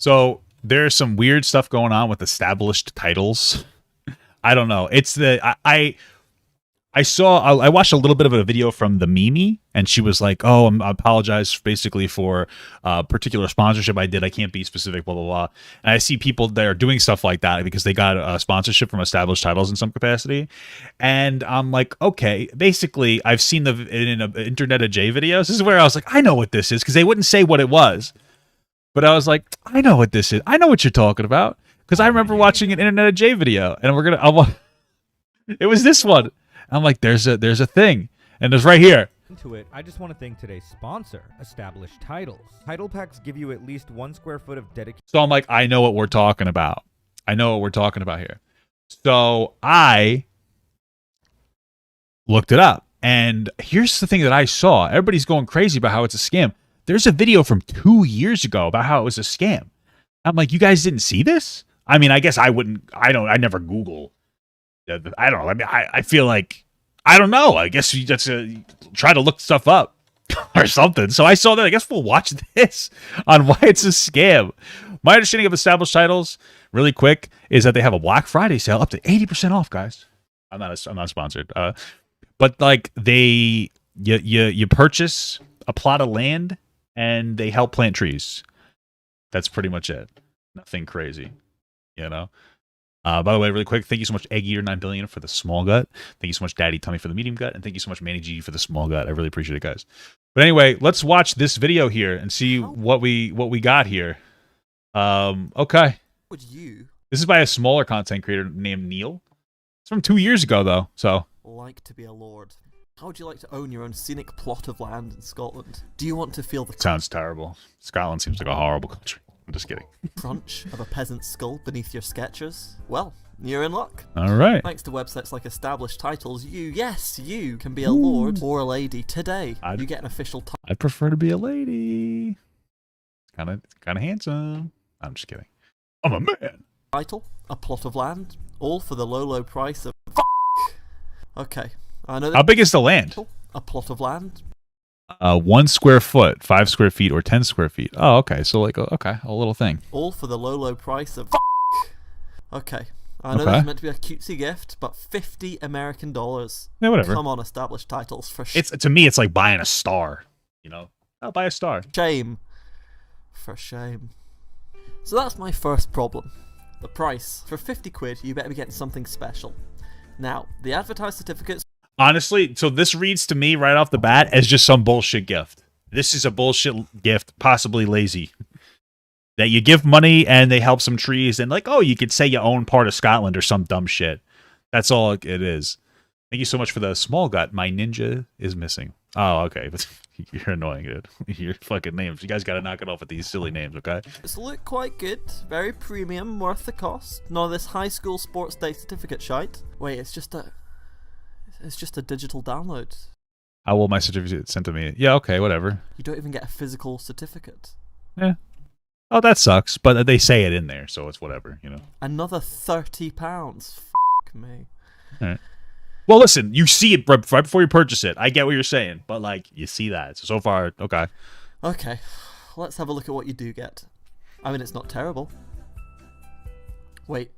So there's some weird stuff going on with established titles. I don't know. It's the I watched a little bit of a video from TheQuartering, and she was like, "Oh, I apologize basically for particular sponsorship I did. I can't be specific, blah blah blah." And I see people that are doing stuff like that because they got a sponsorship from established titles in some capacity, and I'm like, okay. Basically, I've seen the in Internet of J videos. This is where I was like, I know what this is because they wouldn't say what it was, but I was like, I know what this is. I know what you're talking about because I remember watching an Internet of J video, and it was this one. I'm like, there's a thing, and it's right here. Into it, I just want to thank today's sponsor, Established Titles. Title packs give you at least 1 square foot of dedicated. So I'm like, I know what we're talking about. I know what we're talking about here. So I looked it up, and here's the thing that I saw. Everybody's going crazy about how it's a scam. There's a video from 2 years ago about how it was a scam. I'm like, you guys didn't see this? I mean, I guess I wouldn't. I never Google. I don't know. I mean, I feel like, I don't know. I guess you just try to look stuff up or something. So I saw that. I guess we'll watch this on why it's a scam. My understanding of established titles, really quick, is that they have a Black Friday sale up to 80% off, guys. I'm not sponsored. But like you purchase a plot of land and they help plant trees. That's pretty much it. Nothing crazy, you know. By the way, really quick, thank you so much, Egg Eater 9 billion for the small gut. Thank you so much, Daddy Tummy for the medium gut, and thank you so much, Manny G for the small gut. I really appreciate it, guys. But anyway, let's watch this video here and see what we got here. Okay. Would you This is by a smaller content creator named Neil. It's from 2 years ago, though. So like to be a lord? How would you like to own your own scenic plot of land in Scotland? Do you want to feel the sounds terrible. Scotland seems like a horrible country. I'm just kidding. crunch of a peasant's skull beneath your sketchers? Well, you're in luck. All right. Thanks to websites like Established Titles, you can be a lord or a lady today. You get an official title. I'd prefer to be a lady. Kind of handsome. I'm just kidding. I'm a man. A plot of land, all for the low price of Okay, I know. How big is the land? A plot of land. 1 square foot, 5 square feet, or 10 square feet. Oh, okay. So like, okay, a little thing. All for the low price of Okay. I know this is meant to be a cutesy gift, but $50 American. Yeah, whatever. Come on, Established Titles for to me, it's like buying a star. You know, I'll buy a star. shame. For shame. So that's my first problem. The price. For 50 quid, you better be getting something special. Now, the advertised certificates. Honestly, so this reads to me right off the bat as just some bullshit gift. This is a bullshit gift, possibly lazy. That you give money and they help some trees and like, oh, you could say you own part of Scotland or some dumb shit. That's all it is. Thank you so much for the small gut. My ninja is missing. Oh, okay. But you're annoying, dude. Your fucking names. You guys got to knock it off with these silly names, okay? It's look quite good. Very premium, worth the cost. None of this high school sports day certificate shite. Wait, it's just a digital download. How will my certificate sent to me? Yeah, okay, whatever. You don't even get a physical certificate. Yeah. Oh, that sucks. But they say it in there, so it's whatever, you know. Another £30. Fuck me. All right. Well, listen, you see it right before you purchase it. I get what you're saying, but like you see that. So far, okay. Okay, let's have a look at what you do get. I mean, it's not terrible. Wait,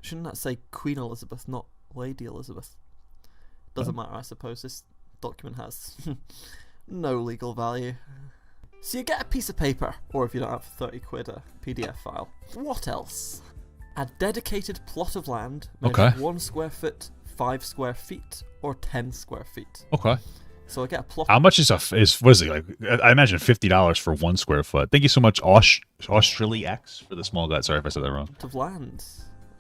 shouldn't that say Queen Elizabeth, not Lady Elizabeth? Doesn't matter, I suppose. This document has no legal value. So you get a piece of paper, or if you don't have 30 quid, a PDF file. What else? A dedicated plot of land, measured 1 square foot, 5 square feet, or 10 square feet. Okay. So I get a plot. How much is what is it like? I imagine $50 for 1 square foot. Thank you so much, Australia X, for the small gut. Sorry if I said that wrong. Of land.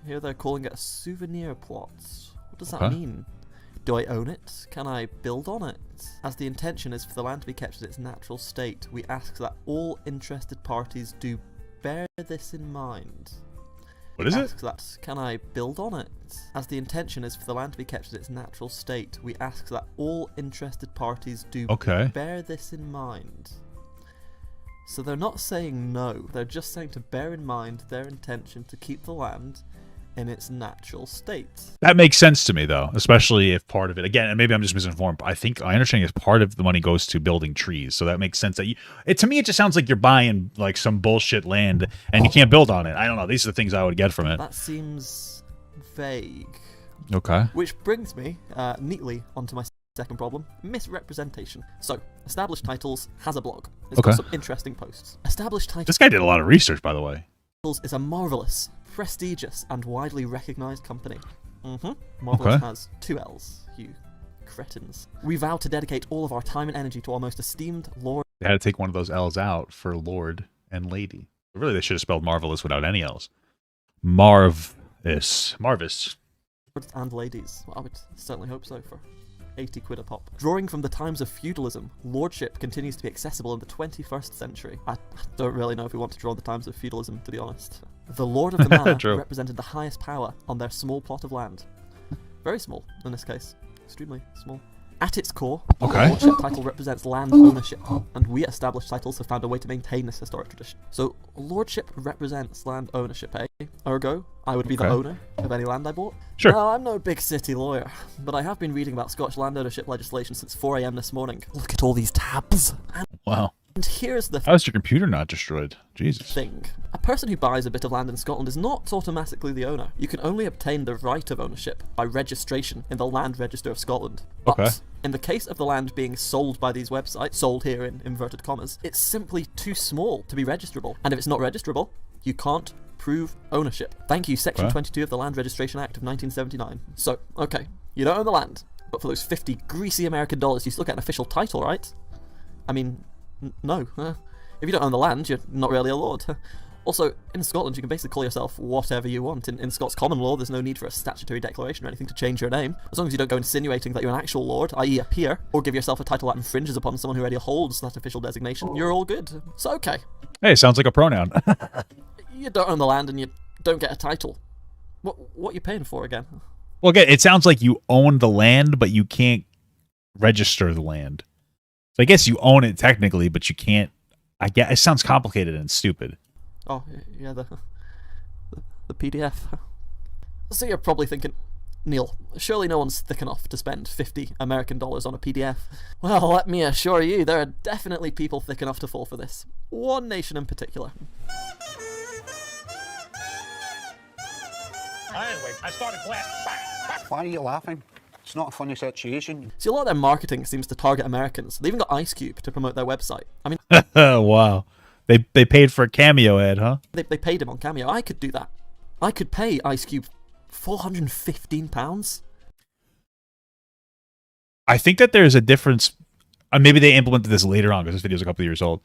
Here they're calling it a souvenir plot. What does that mean? Do I own it? Can I build on it? As the intention is for the land to be kept in its natural state, we ask that all interested parties do bear this in mind. What is it? That, can I build on it? As the intention is for the land to be kept in its natural state, we ask that all interested parties do bear this in mind. So they're not saying no, they're just saying to bear in mind their intention to keep the land in its natural state. That makes sense to me, though, especially if part of it, again, and maybe I'm just misinformed, but I think I understand if part of the money goes to building trees. So that makes sense that to me, it just sounds like you're buying like some bullshit land and you can't build on it. I don't know. These are the things I would get from it. That seems vague. Okay. Which brings me neatly onto my second problem, misrepresentation. So, Established Titles has a blog. It's got some interesting posts. Established Titles... This guy did a lot of research, by the way. ...is a marvelous, prestigious, and widely recognized company. Marvelous has 2 L's, you cretins. We vow to dedicate all of our time and energy to our most esteemed Lord... They had to take one of those L's out for Lord and Lady. Really, they should have spelled marvelous without any L's. Marvis. And ladies. Well, I would certainly hope so for 80 quid a pop. Drawing from the times of feudalism, lordship continues to be accessible in the 21st century. I don't really know if we want to draw on the times of feudalism, to be honest. The lord of the manor represented the highest power on their small plot of land. Very small, in this case. Extremely small. At its core, the lordship title represents land ownership, and we Established Titles have found a way to maintain this historic tradition. So, lordship represents land ownership, eh? Ergo, I would be the owner of any land I bought. Sure. Now, I'm no big city lawyer, but I have been reading about Scottish land ownership legislation since 4 AM this morning. Look at all these tabs. Wow. And here's the How is your computer not destroyed? Jesus. thing. A person who buys a bit of land in Scotland is not automatically the owner. You can only obtain the right of ownership by registration in the Land Register of Scotland. But in the case of the land being sold by these websites, sold here in inverted commas, it's simply too small to be registrable. And if it's not registrable, you can't prove ownership. Thank you, Section 22 of the Land Registration Act of 1979. So, okay, you don't own the land, but for those 50 greasy American dollars, you still get an official title, right? I mean, no. If you don't own the land, you're not really a lord. Also, in Scotland, you can basically call yourself whatever you want. In Scots common law, there's no need for a statutory declaration or anything to change your name. As long as you don't go insinuating that you're an actual lord, i.e. a peer, or give yourself a title that infringes upon someone who already holds that official designation, you're all good. So, okay. Hey, sounds like a pronoun. You don't own the land and you don't get a title. What are you paying for again? Well, again, it sounds like you own the land, but you can't register the land. So I guess you own it technically, but you can't. I guess it sounds complicated and stupid. Oh, yeah, the PDF. So you're probably thinking, Neil, surely no one's thick enough to spend 50 American dollars on a PDF. Well, let me assure you, there are definitely people thick enough to fall for this. One nation in particular. Anyway, I started class. Why are you laughing? It's not a funny situation. See, a lot of their marketing seems to target Americans. They even got Ice Cube to promote their website. I mean... Wow. They paid for a cameo ad, huh? They paid him on Cameo. I could do that. I could pay Ice Cube £415. I think that there's a difference. Maybe they implemented this later on because this video is a couple of years old.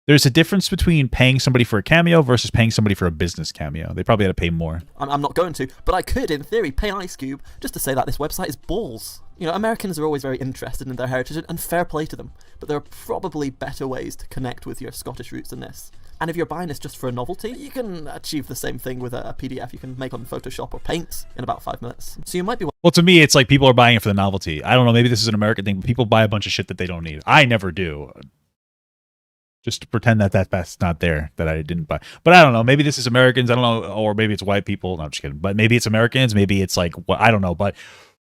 There's a difference between paying somebody for a cameo versus paying somebody for a business cameo. They probably had to pay more. I'm not going to, but I could, in theory, pay Ice Cube just to say that this website is balls. You know, Americans are always very interested in their heritage, and fair play to them, but there are probably better ways to connect with your Scottish roots than this. And if you're buying this just for a novelty, you can achieve the same thing with a PDF you can make on Photoshop or Paint in about 5 minutes. So you might be... Well, to me, it's like people are buying it for the novelty. I don't know, maybe this is an American thing, but people buy a bunch of shit that they don't need. I never do. Just to pretend that that's not there, that I didn't buy. But I don't know. Maybe this is Americans. I don't know. Or maybe it's white people. No, I'm just kidding. But maybe it's Americans. Maybe it's like, I don't know. But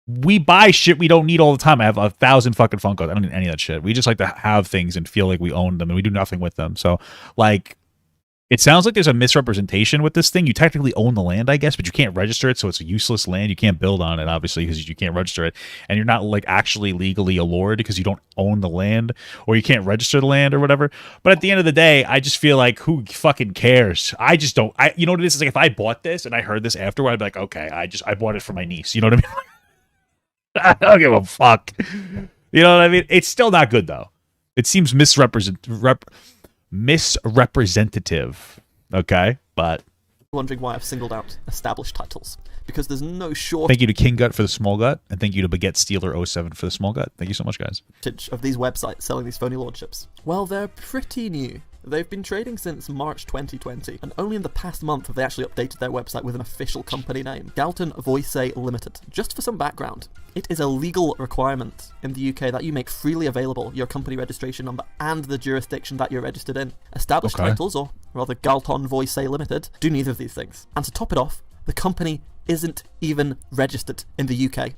we buy shit we don't need all the time. I have 1,000 fucking Funkos. I don't need any of that shit. We just like to have things and feel like we own them, and we do nothing with them. So, like, it sounds like there's a misrepresentation with this thing. You technically own the land, I guess, but you can't register it, so it's a useless land. You can't build on it, obviously, because you can't register it. And you're not, like, actually legally a lord because you don't own the land, or you can't register the land or whatever. But at the end of the day, I just feel like, who fucking cares? I just don't. You know what it is? It's like, if I bought this and I heard this afterward, I'd be like, okay, I bought it for my niece. You know what I mean? I don't give a fuck. You know what I mean? It's still not good, though. It seems misrepresentative, okay? But wondering why I've singled out Established Titles. Because there's no shortage... Thank you to King Gut for the small gut, and thank you to Baguette Steeler 07 for the small gut. Thank you so much, guys. ...of these websites selling these phony lordships. Well, they're pretty new. They've been trading since March 2020, and only in the past month have they actually updated their website with an official company name, Galton Voice Limited. Just for some background, it is a legal requirement in the UK that you make freely available your company registration number and the jurisdiction that you're registered in. Established Titles, or rather Galton Voice Limited, do neither of these things. And to top it off, the company isn't even registered in the UK.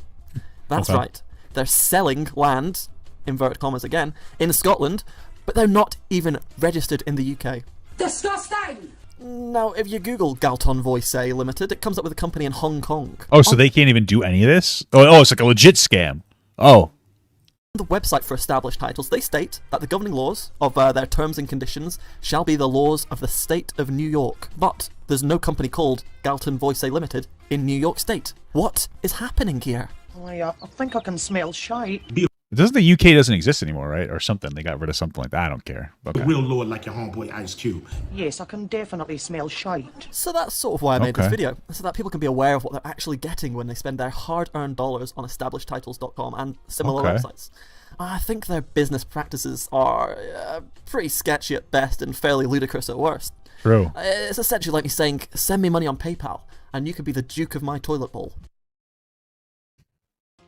That's Okay. right. They're selling land, inverted commas again, in Scotland, but they're not even registered in the UK. Disgusting! Now, if you Google Galton Voice Limited, it comes up with a company in Hong Kong. Oh, so they can't even do any of this? Oh, it's like a legit scam. Oh. On the website for established titles, they state that the governing laws of their terms and conditions shall be the laws of the state of New York. But there's no company called Galton Voice Limited in New York State. What is happening here? I think I can smell shite. Doesn't the UK doesn't exist anymore, right? Or something. They got rid of something like that. I don't care. Okay. Real Lord like your homeboy Ice Cube. Yes, I can definitely smell shite. So that's sort of why I made this Okay. video, so that people can be aware of what they're actually getting when they spend their hard-earned dollars on establishedtitles.com and similar Okay. websites. I think their business practices are pretty sketchy at best and fairly ludicrous at worst. True. It's essentially like me saying, send me money on PayPal, and you could be the Duke of my toilet bowl.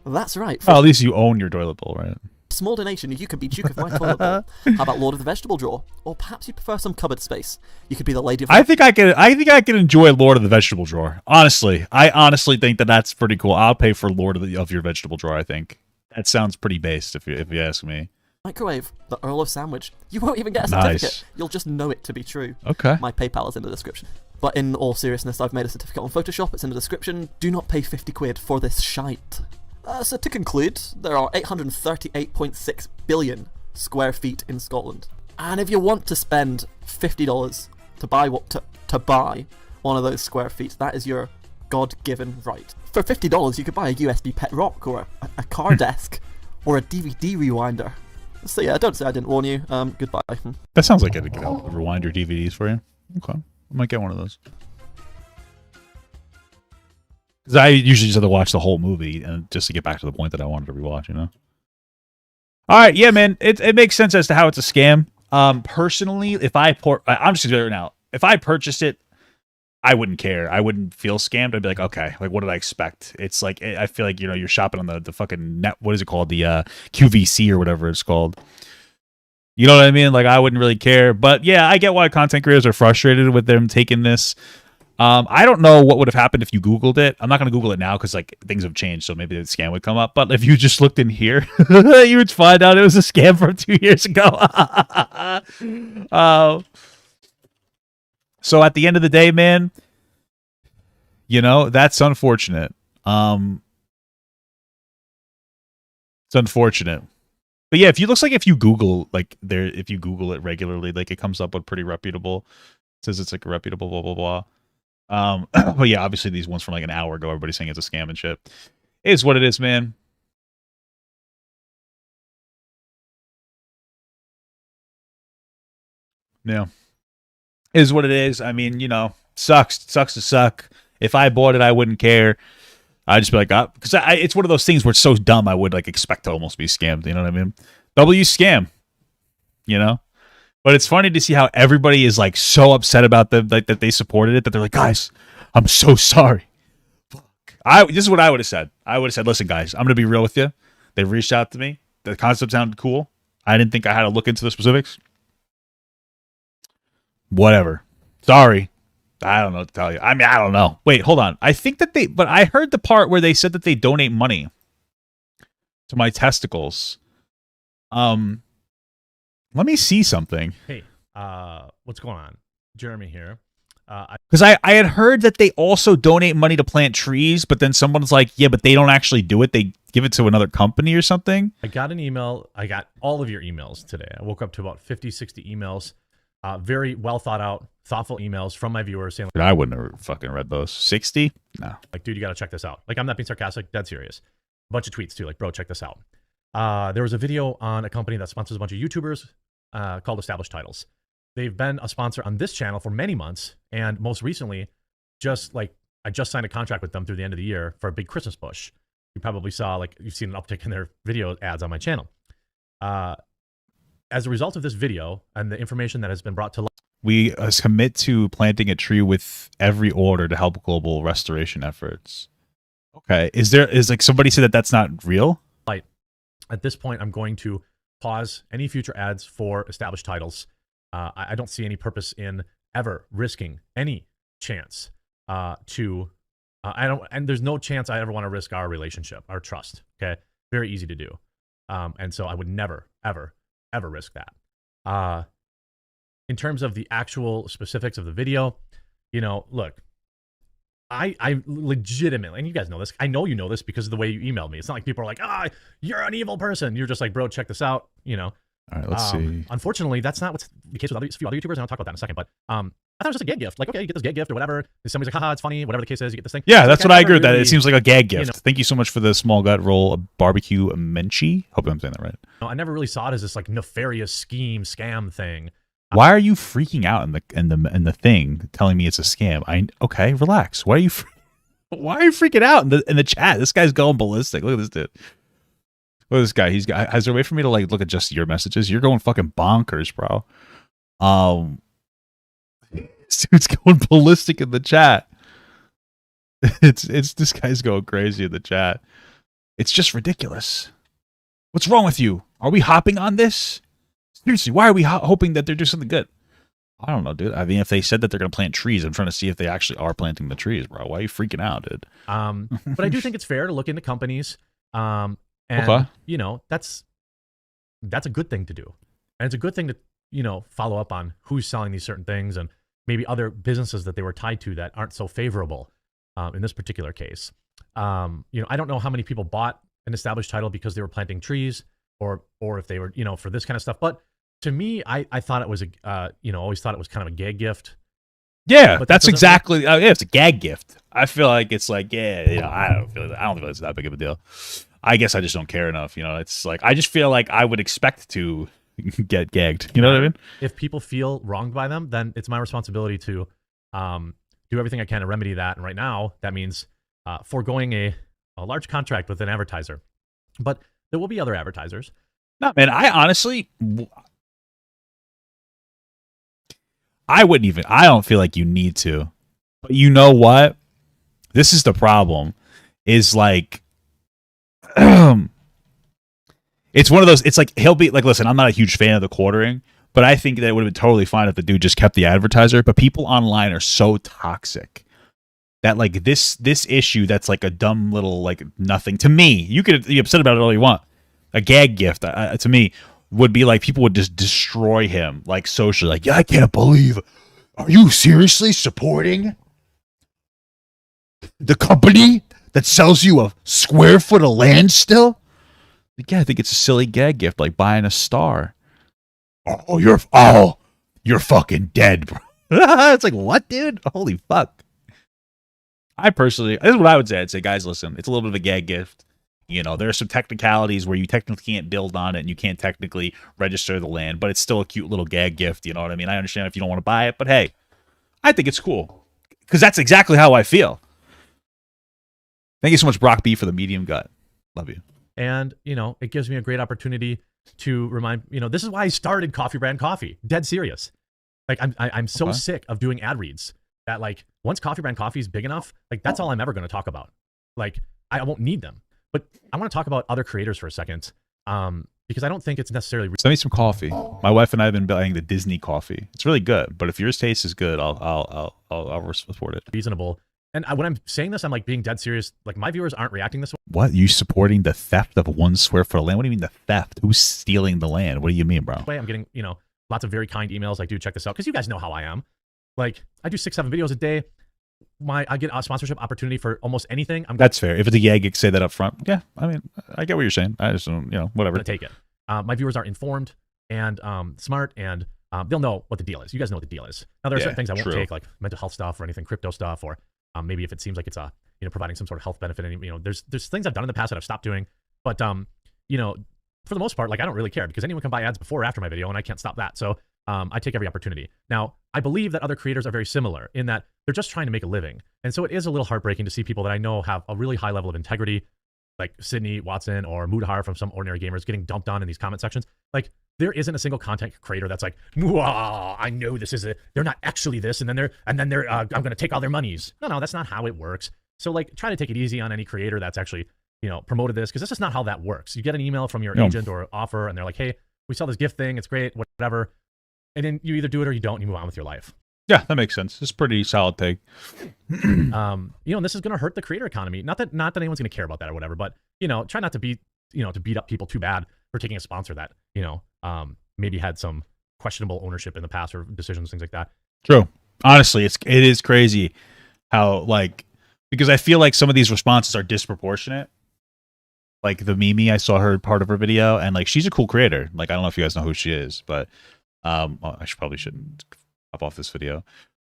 That's right. For Well, at least you own your toilet bowl, right? a small donation, you could be Duke of my toilet bowl. How about Lord of the Vegetable Drawer? Or perhaps you prefer some cupboard space. You could be the Lady of... I think I can enjoy Lord of the Vegetable Drawer. Honestly, I honestly think that that's pretty cool. I'll pay for Lord of your Vegetable Drawer. I think that sounds pretty based, if you ask me. Microwave, the Earl of Sandwich. You won't even get a certificate. Nice. You'll just know it to be true. Okay. My PayPal is in the description. But in all seriousness, I've made a certificate on Photoshop. It's in the description. Do not pay 50 quid for this shite. So to conclude, there are 838.6 billion square feet in Scotland. And if you want to spend $50 to buy to buy one of those square feet, that is your God-given right. For $50, you could buy a USB pet rock or a car desk or a DVD rewinder. So yeah, don't say I didn't warn you. Goodbye. That sounds like it could help rewind your DVDs for you. Okay. I might get one of those. Because I usually just have to watch the whole movie and just to get back to the point that I wanted to rewatch, you know? All right, yeah, man. It makes sense as to how it's a scam. Personally, I'm just going to do it right now. If I purchased it, I wouldn't care. I wouldn't feel scammed. I'd be like, okay, like what did I expect? It's like, I feel like, you're shopping on the fucking net. What is it called? The QVC or whatever it's called. You know what I mean? Like, I wouldn't really care. But yeah, I get why content creators are frustrated with them taking this. I don't know what would have happened if you Googled it. I'm not going to Google it now because like things have changed, so maybe the scam would come up. But if you just looked in here, you would find out it was a scam from 2 years ago. So at the end of the day, man, that's unfortunate. It's unfortunate. But yeah, if you Google if you Google it regularly, like it comes up with pretty reputable. It says it's like a reputable blah blah blah. But yeah, obviously these ones from like an hour ago, everybody's saying it's a scam and shit. It is what it is, man. Yeah. It is what it is. I mean, sucks to suck. If I bought it, I wouldn't care. I'd just be like, because it's one of those things where it's so dumb, I would like expect to almost be scammed. You know what I mean? W scam. But it's funny to see how everybody is like so upset about them, like that they supported it, that they're like, guys, I'm so sorry. Fuck. This is what I would have said. I would have said, listen, guys, I'm gonna be real with you. They reached out to me. The concept sounded cool. I didn't think I had to look into the specifics. Whatever. Sorry. I don't know what to tell you. I mean, I don't know. Wait, hold on. I think that but I heard the part where they said that they donate money to my testicles. Let me see something. Hey, what's going on? Jeremy here. Because I had heard that they also donate money to plant trees, but then someone's like, yeah, but they don't actually do it. They give it to another company or something. I got an email. I got all of your emails today. I woke up to about 50, 60 emails. Very well thought out, thoughtful emails from my viewers saying, I wouldn't have fucking read those. 60? No. like, dude, you got to check this out. Like, I'm not being sarcastic, dead serious. A bunch of tweets too, like, bro, check this out. There was a video on a company that sponsors a bunch of YouTubers called Established Titles. They've been a sponsor on this channel for many months, and most recently, I just signed a contract with them through the end of the year for a big Christmas push. You probably saw, like, you've seen an uptick in their video ads on my channel. As a result of this video and the information that has been brought to light, We commit to planting a tree with every order to help global restoration efforts. Okay. Is like somebody said that that's not real? at this point, I'm going to pause any future ads for established titles. I don't see any purpose in ever risking any chance to I don't, and there's no chance I ever want to risk our relationship, our trust. Okay, very easy to do, and so I would never, ever, ever risk that. In terms of the actual specifics of the video, you know, look, I legitimately, and you guys know this, I know you know this because of the way you emailed me. It's not like people are like, ah, you're an evil person. You're just like, bro, check this out, you know. All right, let's see. Unfortunately, that's not what's the case with a few other YouTubers, and I'll talk about that in a second. But I thought it was just a gag gift. Like, okay, you get this gag gift or whatever. And somebody's like, haha, it's funny. Whatever the case is, you get this thing. Yeah, So, that's like, what I never agree with that. really- It seems like a gag gift. you know- Thank you so much for the small gut roll of barbecue menchie. Hope I'm saying that right. I never really saw it as this like nefarious scheme, scam thing. Why are you freaking out in the thing telling me it's a scam? Okay, relax. Why are you freaking out in the chat? This guy's going ballistic. Look at this dude. Look at this guy. Has there a way for me to like look at just your messages? You're going fucking bonkers, bro. This dude's going ballistic in the chat. It's this guy's going crazy in the chat. It's just ridiculous. What's wrong with you? Are we hopping on this? Seriously, why are we hoping that they're doing something good? I don't know, dude. I mean, if they said that they're going to plant trees, I'm trying to see if they actually are planting the trees, bro. Why are you freaking out, dude? But I do think it's fair to look into companies. And Okay. you know, that's a good thing to do. And it's a good thing to, you know, follow up on who's selling these certain things and maybe other businesses that they were tied to that aren't so favorable in this particular case. You know, I don't know how many people bought an established title because they were planting trees or if they were, you know, for this kind of stuff. But to me, I thought it was you know, always thought it was kind of a gag gift. Yeah, But that's that doesn't- exactly. Yeah, it's a gag gift. I feel like it's like, yeah, you know, I don't feel it's that big of a deal. I guess I just don't care enough. You know, it's like I just feel like I would expect to get gagged. You know what I mean? If people feel wronged by them, then it's my responsibility to do everything I can to remedy that. And right now, that means foregoing a large contract with an advertiser. But there will be other advertisers. No, man. I honestly, I wouldn't even. I don't feel like you need to. But you know what? This is the problem. Is like, it's one of those. It's like he'll be like, listen, I'm not a huge fan of TheQuartering, but I think that it would have been totally fine if the dude just kept the advertiser. But people online are so toxic that like this issue that's like a dumb little like nothing to me. You could be upset about it all you want. A gag gift to me would be like people would just destroy him like socially. Like, yeah, I can't believe. Are you seriously supporting the company that sells you a square foot of land still? Like, yeah, I think it's a silly gag gift, like buying a star. You're fucking dead, bro. It's like, what, dude? Holy fuck. I personally, this is what I would say. I'd say, guys, listen, it's a little bit of a gag gift. You know, there are some technicalities where you technically can't build on it and you can't technically register the land, but it's still a cute little gag gift. You know what I mean? I understand if you don't want to buy it, but hey, I think it's cool because that's exactly how I feel. Thank you so much, Brock B, for the medium gut. Love you. And, you know, it gives me a great opportunity to remind, you know, this is why I started Coffee Brand Coffee. Dead serious. Like, I'm so Okay. sick of doing ad reads that, like, once Coffee Brand Coffee is big enough, like, that's all I'm ever going to talk about. Like, I won't need them. But I want to talk about other creators for a second, because I don't think it's necessarily. Send me some coffee. My wife and I have been buying the Disney coffee. It's really good, but if yours taste is good, I'll support it. Reasonable. And when I'm saying this, I'm like being dead serious. Like, my viewers aren't reacting this way. What? You supporting the theft of 1 square foot of land? What do you mean the theft? Who's stealing the land? What do you mean, bro? I'm getting, you know, lots of very kind emails like, dude, check this out. Because you guys know how I am. Like, I do 6-7 videos a day. I get a sponsorship opportunity for almost anything. I'm That's fair. If it's a gag, say that up front. Yeah, I mean, I get what you're saying. I just don't, you know, whatever. going to take it. My viewers are informed and smart, and they'll know what the deal is. You guys know what the deal is. Now, there are certain things I won't true. take, like mental health stuff or anything crypto stuff, or maybe if it seems like it's you know, providing some sort of health benefit. And, you know, there's things I've done in the past that I've stopped doing, but you know, for the most part, like, I don't really care because anyone can buy ads before or after my video, and I can't stop that. So I take every opportunity. Now, I believe that other creators are very similar in that they're just trying to make a living, and so it is a little heartbreaking to see people that I know have a really high level of integrity, like Sydney Watson or Mudhar from Some Ordinary Gamers, getting dumped on in these comment sections. Like, there isn't a single content creator that's like, I know this is they're not actually this, and then they're I'm going to take all their monies. No, that's not how it works. So, like, try to take it easy on any creator that's actually, you know, promoted this, because that's just not how that works. You get an email from your agent or offer, and they're like, hey, we saw this gift thing, it's great, whatever, and then you either do it or you don't, and you move on with your life. Yeah, that makes sense. It's a pretty solid take. You know, and this is going to hurt the creator economy. Not that anyone's going to care about that or whatever, but you know, try not to be, you know, to beat up people too bad for taking a sponsor that, you know, maybe had some questionable ownership in the past or decisions, things like that. True. Honestly, it is crazy how, like, because I feel like some of these responses are disproportionate. Like the Mimi, I saw her part of her video, and like she's a cool creator. Like I don't know if you guys know who she is, but well, probably shouldn't hop off this video.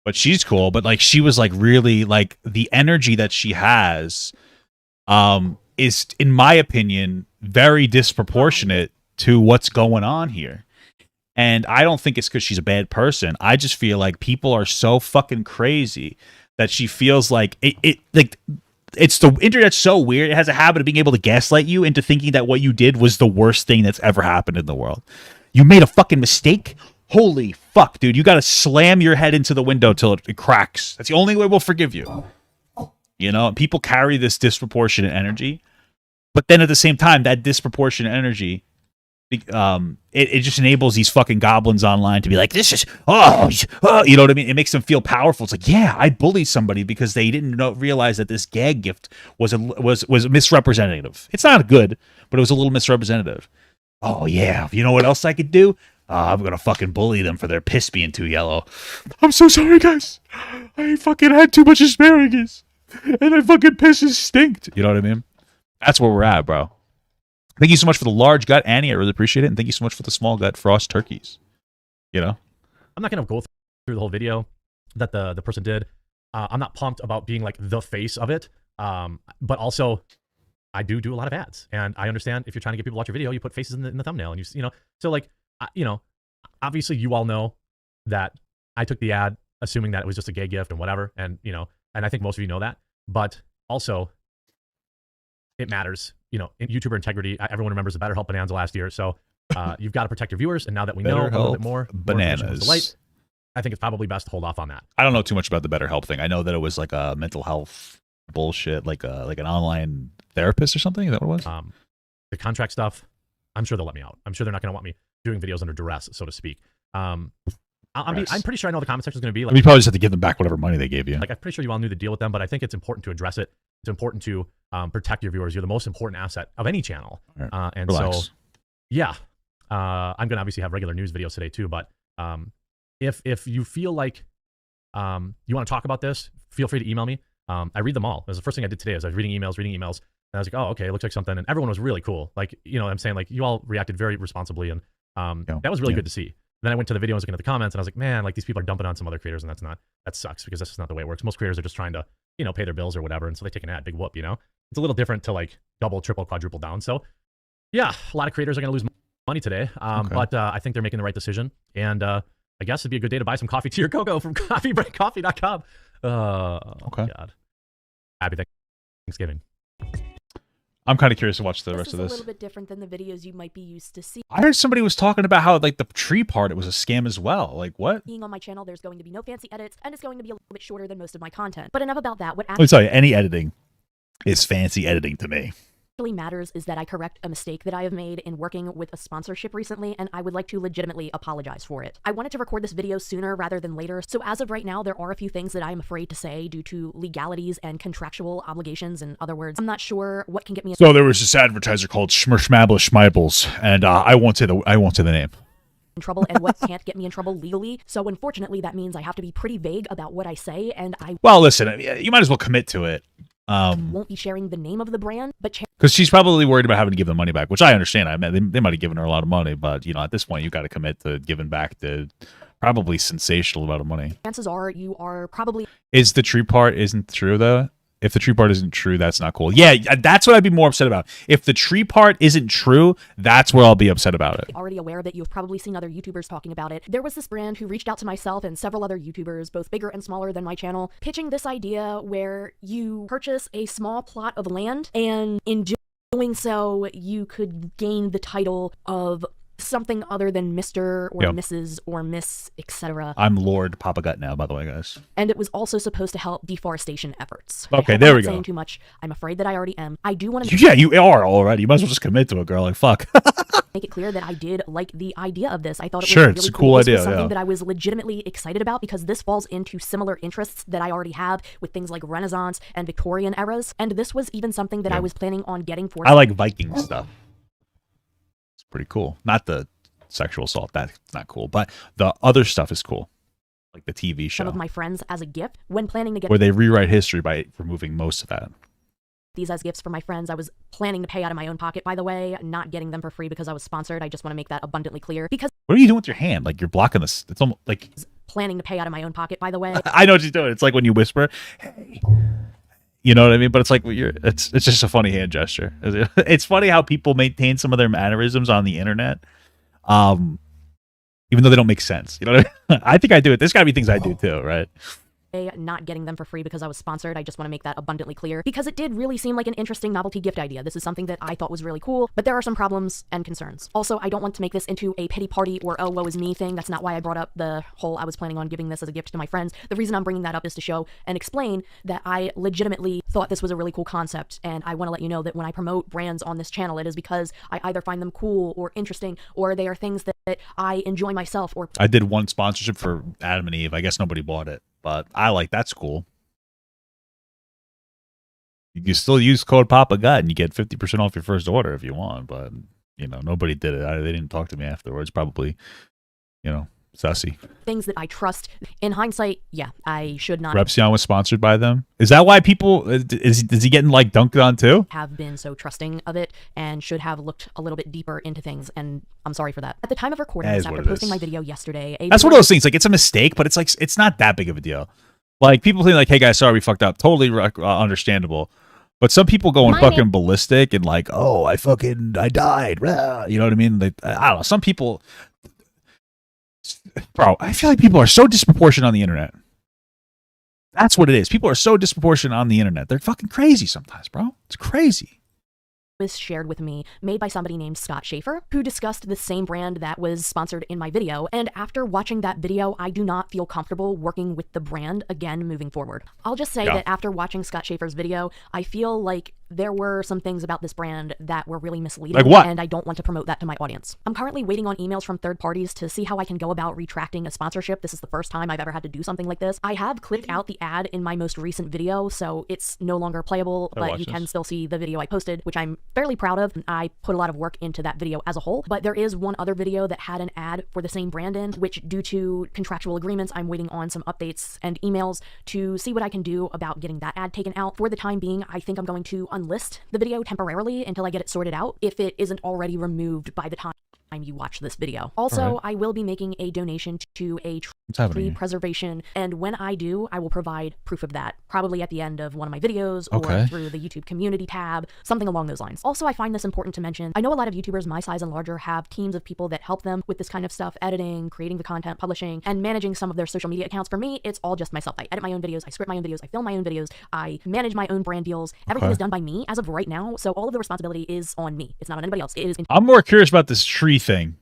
But she's cool. But like she was like really like the energy that she has is, in my opinion, very disproportionate to what's going on here. And I don't think it's because she's a bad person. I just feel like people are so fucking crazy that she feels like it like it's the internet's so weird. It has a habit of being able to gaslight you into thinking that what you did was the worst thing that's ever happened in the world. You made a fucking mistake. Holy fuck, dude. You got to slam your head into the window till it cracks. That's the only way we'll forgive you. You know, people carry this disproportionate energy. But then at the same time, that disproportionate energy, it just enables these fucking goblins online to be like, this is, you know what I mean? It makes them feel powerful. It's like, yeah, I bullied somebody because they didn't realize that this gag gift was misrepresentative. It's not good, but it was a little misrepresentative. Oh yeah, you know what else I could do? I'm gonna fucking bully them for their piss being too yellow. I'm so sorry, guys. I fucking had too much asparagus, and I fucking pisses stinked. You know what I mean? That's where we're at, bro. Thank you so much for the large gut, Annie. I really appreciate it. And thank you so much for the small gut, Frost Turkeys. You know? I'm not going to go through the whole video that the person did. I'm not pumped about being like the face of it. But also, I do a lot of ads. And I understand if you're trying to get people to watch your video, you put faces in the thumbnail. And you know, so like, you know, obviously you all know that I took the ad assuming that it was just a gay gift and whatever. And, you know, and I think most of you know that. But also, it matters. You know, in YouTuber integrity, everyone remembers the BetterHelp Bonanza last year. So you've got to protect your viewers. And now that we know a little bit more, Bananas. I think it's probably best to hold off on that. I don't know too much about the BetterHelp thing. I know that it was like a mental health bullshit, like an online therapist or something. Is that what it was? The contract stuff, I'm sure they'll let me out. I'm sure they're not going to want me doing videos under duress, so to speak. I'm pretty sure I know the comment section is going to be like. You probably just have to give them back whatever money they gave you. Like I'm pretty sure you all knew the deal with them, but I think it's important to address it. It's important to protect your viewers. You're the most important asset of any channel. Right. And Relax. so, yeah, I'm going to obviously have regular news videos today too. But if you feel like you want to talk about this, feel free to email me. I read them all. That was the first thing I did today. I was reading emails, and I was like, oh, okay, it looks like something. And everyone was really cool. Like, you know, I'm saying like you all reacted very responsibly, and that was really good to see. Then I went to the video and was looking at the comments, and I was like, man, like these people are dumping on some other creators, and that sucks because that's just not the way it works. Most creators are just trying to, you know, pay their bills or whatever, and so they take an ad, big whoop, you know? It's a little different to like double, triple, quadruple down. So yeah, a lot of creators are going to lose money today, but I think they're making the right decision, and I guess it'd be a good day to buy some coffee, tea, or cocoa from coffeebreakcoffee.com. Okay. God. Happy Thanksgiving. I'm kind of curious to watch the rest of This this. is a little bit different than the videos you might be used to seeing. I heard somebody was talking about how like the tree part, it was a scam as well. Like what? Being on my channel, there's going to be no fancy edits, and it's going to be a little bit shorter than most of my content. But enough about that. What Let me tell you, any editing is fancy editing to me. actually matters is that I correct a mistake that I have made in working with a sponsorship recently, and I would like to legitimately apologize for it. I wanted to record this video sooner rather than later, so as of right now, there are a few things that I am afraid to say due to legalities and contractual obligations. In other words, I'm not sure what can get me So there was this advertiser called Schmerschmabble Schmibbles, and I won't say the name. in trouble and what can't get me in trouble legally. So unfortunately, that means I have to be pretty vague about what I say, and I Well, listen, you might as well commit to it. won't be sharing the name of the brand, but Because she's probably worried about having to give the money back, which I understand. I mean, they might have given her a lot of money, but you know, at this point, you got to commit to giving back the probably sensational amount of money. chances are you are probably Is the tree part isn't true though? If the tree part isn't true, that's not cool. Yeah, that's what I'd be more upset about. If the tree part isn't true, that's where I'll be upset about it. already aware of it. You've probably seen other YouTubers talking about it. There was this brand who reached out to myself and several other YouTubers, both bigger and smaller than my channel, pitching this idea where you purchase a small plot of land, and in doing so, you could gain the title of something other than Mr. or Yep. Mrs. or Miss, etc. I'm Lord Papa Gut now, by the way, guys. And it was also supposed to help deforestation efforts. Okay, I hope there I'm we not go. saying too much. I'm afraid that I already am. I do want to Yeah, you are already. You might as well just commit to it, girl. Like, fuck. make it clear that I did like the idea of this. I thought it was Sure, really it's a cool This idea, was something yeah. that I was legitimately excited about because this falls into similar interests that I already have with things like Renaissance and Victorian eras. And this was even something that I was planning on getting for I like Viking stuff. It's pretty cool. Not the sexual assault. That's not cool. But the other stuff is cool. Like the TV some show. of my friends as a gift when planning to get Where they rewrite history by removing most of that. these as gifts for my friends. I was planning to pay out of my own pocket, by the way, not getting them for free because I was sponsored. I just want to make that abundantly clear. Because What are you doing with your hand? Like, you're blocking this. It's almost like... planning to pay out of my own pocket, by the way. I know what you're doing. It's like when you whisper, hey. You know what I mean? But it's like it's just a funny hand gesture. It's funny how people maintain some of their mannerisms on the internet, even though they don't make sense. You know what I mean? I think I do it. There's got to be things I do too, right? Not getting them for free because I was sponsored. I just want to make that abundantly clear because it did really seem like an interesting novelty gift idea. This is something that I thought was really cool, but there are some problems and concerns. Also, I don't want to make this into a pity party or oh, woe is me thing. That's not why I brought up the whole I was planning on giving this as a gift to my friends. The reason I'm bringing that up is to show and explain that I legitimately thought this was a really cool concept, and I want to let you know that when I promote brands on this channel, it is because I either find them cool or interesting, or they are things that I enjoy myself. Or I did one sponsorship for Adam and Eve. I guess nobody bought it, but I like that's cool. You can still use code Papa Gut and you get 50% off your first order if you want, but you know, nobody did it. They didn't talk to me afterwards. Probably, you know, sussy. things that I trust. In hindsight, yeah, I should not Repsion was sponsored by them. Is that why people is he getting like dunked on too? have been so trusting of it and should have looked a little bit deeper into things, and I'm sorry for that. At the time of recording That this, is what after it posting is. my video yesterday, That's one of those things. Like, it's a mistake, but it's like it's not that big of a deal. Like, people think like, "Hey guys, sorry we fucked up." Totally understandable. But some people going fucking ballistic and like, "Oh, I died." Rah. You know what I mean? Like, I don't know. Some people, bro, I feel like people are so disproportionate on the internet. That's what it is. People are so disproportionate on the internet. They're fucking crazy sometimes, bro. It's crazy. was shared with me, made by somebody named Scott Schaefer, who discussed the same brand that was sponsored in my video. And after watching that video, I do not feel comfortable working with the brand again moving forward. I'll just say that after watching Scott Schaefer's video, I feel like there were some things about this brand that were really misleading. Like what? And I don't want to promote that to my audience. I'm currently waiting on emails from third parties to see how I can go about retracting a sponsorship. This is the first time I've ever had to do something like this. I have clipped out the ad in my most recent video, so it's no longer playable, but you can still see the video I posted, which I'm fairly proud of. I put a lot of work into that video as a whole, but there is one other video that had an ad for the same brand in, which due to contractual agreements, I'm waiting on some updates and emails to see what I can do about getting that ad taken out. For the time being, I think I'm going to unlist the video temporarily until I get it sorted out, if it isn't already removed by the time you watch this video. Also, I will be making a donation to a tree preservation, and when I do, I will provide proof of that, probably at the end of one of my videos or through the YouTube community tab, something along those lines. Also, I find this important to mention. I know a lot of YouTubers my size and larger have teams of people that help them with this kind of stuff, editing, creating the content, publishing, and managing some of their social media accounts. For me, it's all just myself. I edit my own videos, I script my own videos, I film my own videos, I manage my own brand deals. Everything is done by me as of right now, so all of the responsibility is on me. It's not on anybody else. It is I'm more curious about this tree thing.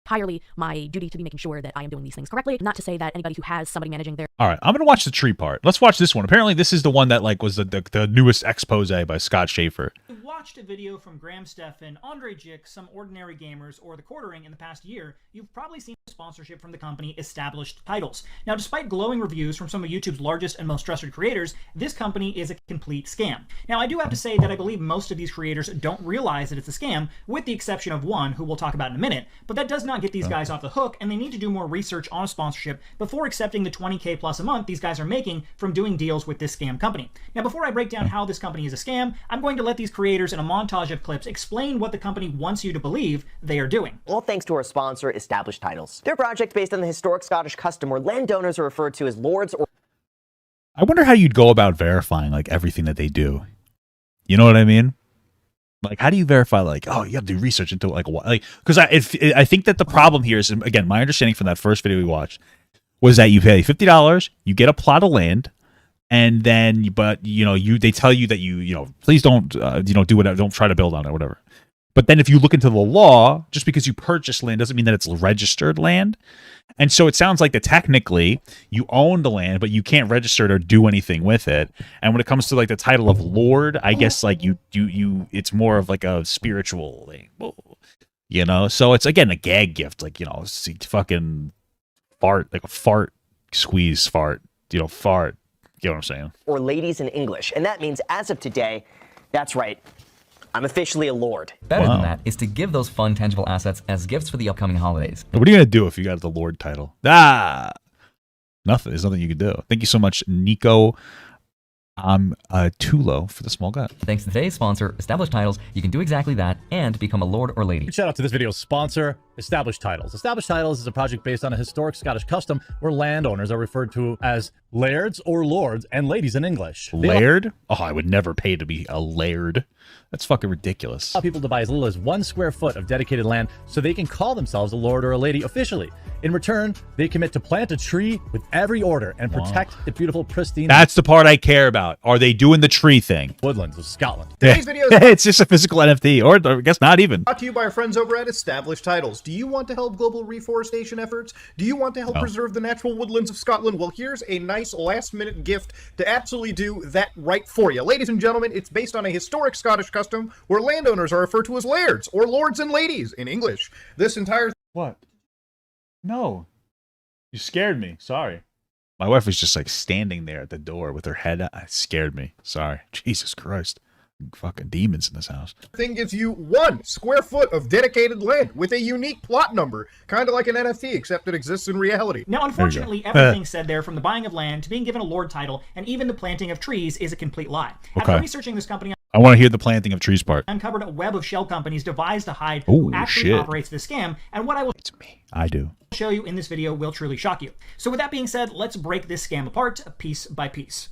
entirely my duty to be making sure that I am doing these things correctly. Not to say that anybody who has somebody managing their All right, I'm gonna watch the tree part. Let's watch this one. Apparently, this is the one that like was the newest expose by Scott Schaefer. You've watched a video from Graham Stephan, Andrei, Jikh, some ordinary gamers, or TheQuartering in the past year, you've probably seen sponsorship from the company Established Titles. Now, despite glowing reviews from some of YouTube's largest and most trusted creators, this company is a complete scam. Now, I do have to say that I believe most of these creators don't realize that it's a scam, with the exception of one, who we'll talk about in a minute, but that does not get these guys off the hook, and they need to do more research on a sponsorship before accepting the $20K plus a month these guys are making from doing deals with this scam company. Now, before I break down how this company is a scam, I'm going to let these creators in a montage of clips explain what the company wants you to believe they are doing. All thanks to our sponsor, Established Titles. Their project based on the historic Scottish custom where landowners are referred to as lords or... I wonder how you'd go about verifying like everything that they do. You know what I mean? Like, how do you verify? Like, oh, you have to do research into like what? Like, because I think that the problem here is, again, my understanding from that first video we watched was that you pay $50, you get a plot of land, and then, but you know, they tell you that you know, please don't do whatever, don't try to build on it or whatever. But then if you look into the law, just because you purchase land doesn't mean that it's registered land. And so it sounds like that technically you own the land, but you can't register it or do anything with it. And when it comes to like the title of lord, I guess like you it's more of like a spiritual thing, you know? So it's again a gag gift, like, you know, fucking fart, like a fart squeeze fart, you know, fart. You know what I'm saying? Or ladies in English. And that means as of today, that's right, I'm officially a lord. Better than that is to give those fun, tangible assets as gifts for the upcoming holidays. What are you going to do if you got the Lord title? Nothing. There's nothing you can do. Thank you so much, Nico Tulo, for the small gut. Thanks to today's sponsor, Established Titles, you can do exactly that and become a lord or lady. Shout out to this video's sponsor, Established Titles. Established Titles is a project based on a historic Scottish custom where landowners are referred to as lairds or lords and ladies in English. Laird? Oh, I would never pay to be a laird. That's fucking ridiculous. Allow people to buy as little as 1 square foot of dedicated land so they can call themselves a lord or a lady officially. In return, they commit to plant a tree with every order and protect the beautiful, pristine... That's the part I care about. Are they doing the tree thing? Woodlands of Scotland. Today's video It's just a physical NFT, or I guess not even. brought to you by our friends over at Established Titles. Do you want to help global reforestation efforts? Do you want to help preserve the natural woodlands of Scotland? Well, here's a nice last-minute gift to absolutely do that right for you. Ladies and gentlemen, it's based on a historic Scottish custom where landowners are referred to as lairds, or lords and ladies in English. This entire... What? No. You scared me. Sorry. My wife was just like standing there at the door with her head out. It scared me. Sorry. Jesus Christ. Fucking demons in this house. thing gives you 1 square foot of dedicated land with a unique plot number, kind of like an NFT, except it exists in reality. Now, unfortunately, everything said there, from the buying of land to being given a lord title and even the planting of trees, is a complete lie. After researching this company, I want to hear the planting of trees part. uncovered a web of shell companies devised to hide who actually operates the scam, and what I will I do. show you in this video will truly shock you. So with that being said, let's break this scam apart piece by piece.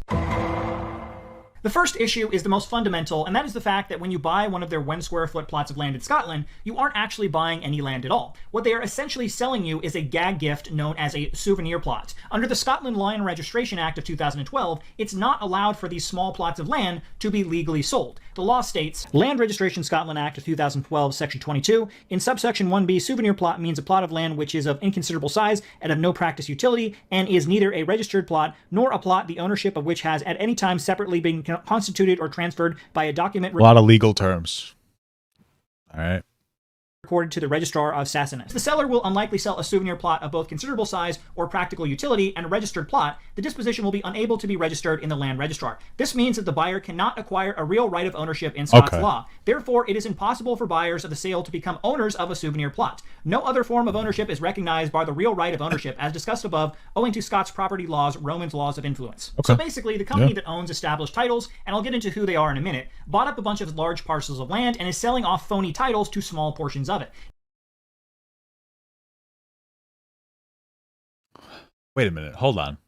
The first issue is the most fundamental, and that is the fact that when you buy one of their 1 square foot plots of land in Scotland, you aren't actually buying any land at all. What they are essentially selling you is a gag gift known as a souvenir plot. Under the Scotland Law and Registration Act of 2012, it's not allowed for these small plots of land to be legally sold. The law states, Land Registration Scotland Act of 2012, Section 22, in subsection 1b, souvenir plot means a plot of land which is of inconsiderable size and of no practice utility, and is neither a registered plot nor a plot the ownership of which has at any time separately been constituted or transferred by a document. A lot of legal terms. All right. Recorded to the registrar of Sassenach. The seller will unlikely sell a souvenir plot of both considerable size or practical utility, and a registered plot, the disposition will be unable to be registered in the land registrar. This means that the buyer cannot acquire a real right of ownership in Scots law. Therefore, it is impossible for buyers of the sale to become owners of a souvenir plot. No other form of ownership is recognized by the real right of ownership, as discussed above, owing to Scots property laws, Romans laws of influence. So basically, the company that owns Established Titles, and I'll get into who they are in a minute, bought up a bunch of large parcels of land and is selling off phony titles to small portions of it. Wait a minute. Hold on.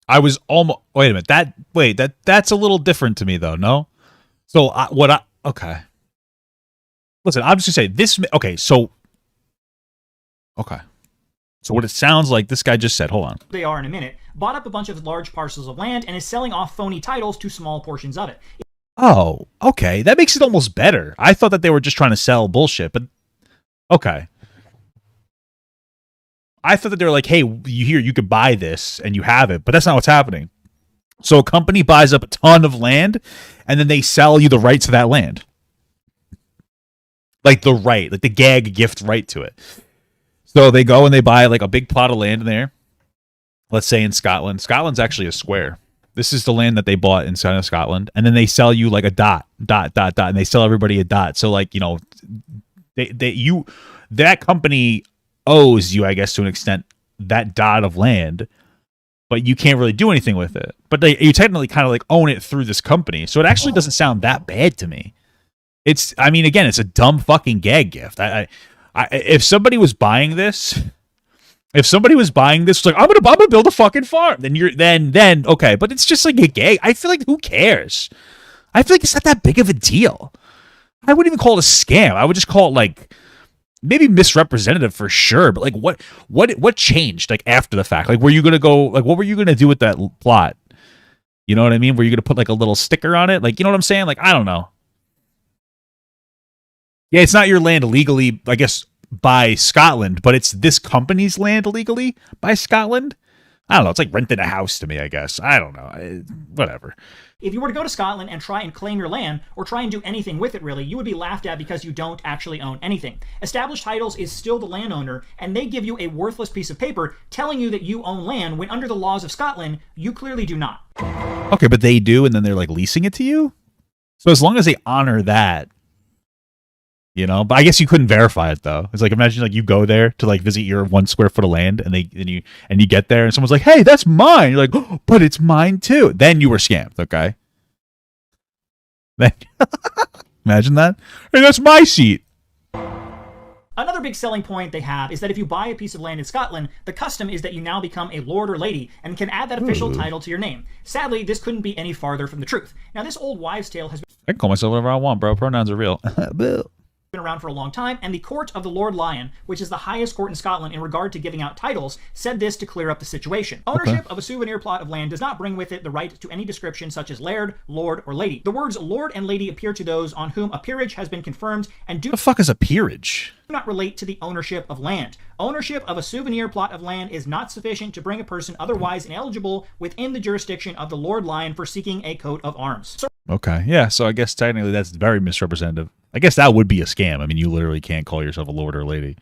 I was almost... Wait a minute. That's a little different to me, though, no? So, okay. Listen, I'm just going to say this... Okay, so... Okay. So what it sounds like this guy just said... Hold on. They are in a minute. Bought up a bunch of large parcels of land and is selling off phony titles to small portions of it. Oh, okay. That makes it almost better. I thought that they were just trying to sell bullshit, but... Okay. I thought that they were like, hey, you could buy this and you have it, but that's not what's happening. So a company buys up a ton of land and then they sell you the rights to that land. Like the gag gift right to it. So they go and they buy like a big plot of land in there. Let's say in Scotland. Scotland's actually a square. This is the land that they bought inside of Scotland. And then they sell you like a dot, and they sell everybody a dot. So like, you know, that company owes you, I guess, to an extent, that dot of land, but you can't really do anything with it. But you technically kind of like own it through this company, so it actually doesn't sound that bad to me. I mean, again, it's a dumb fucking gag gift. If somebody was buying this, it's like I'm gonna build a fucking farm, then okay, but it's just like a gag. I feel like who cares? I feel like it's not that big of a deal. I wouldn't even call it a scam. I would just call it like, maybe misrepresentative for sure, but like what changed like after the fact? Like, were you gonna go, like, what were you gonna do with that plot? You know what I mean? Were you gonna put like a little sticker on it? Like, you know what I'm saying? Like, I don't know. Yeah, it's not your land illegally, I guess, by Scotland, but it's this company's land illegally by Scotland. I don't know. It's like renting a house to me, I guess. I don't know. Whatever. If you were to go to Scotland and try and claim your land, or try and do anything with it really, you would be laughed at because you don't actually own anything. Established Titles is still the landowner, and they give you a worthless piece of paper telling you that you own land when under the laws of Scotland, you clearly do not. Okay, but they do, and then they're like leasing it to you? So as long as they honor that, you know, but I guess you couldn't verify it though. It's like, imagine like you go there to like visit your 1 square foot of land, and you get there and someone's like, "Hey, that's mine." You're like, "Oh, but it's mine too." Then you were scammed. Okay. Then imagine that. Hey, that's my seat. Another big selling point they have is that if you buy a piece of land in Scotland, the custom is that you now become a lord or lady and can add that official title to your name. Sadly, this couldn't be any farther from the truth. Now, this old wives' tale has I can call myself whatever I want, bro. Pronouns are real. been around for a long time, and the Court of the Lord Lion, which is the highest court in Scotland in regard to giving out titles, said this to clear up the situation. Ownership of a souvenir plot of land does not bring with it the right to any description such as laird, lord, or lady. The words lord and lady appear to those on whom a peerage has been confirmed and do the fuck is a peerage? Not relate to the ownership of land. Ownership of a souvenir plot of land is not sufficient to bring a person otherwise ineligible within the jurisdiction of the Lord Lion for seeking a coat of arms. Okay, yeah, so I guess technically that's very misrepresentative. I guess that would be a scam. I mean, you literally can't call yourself a lord or lady.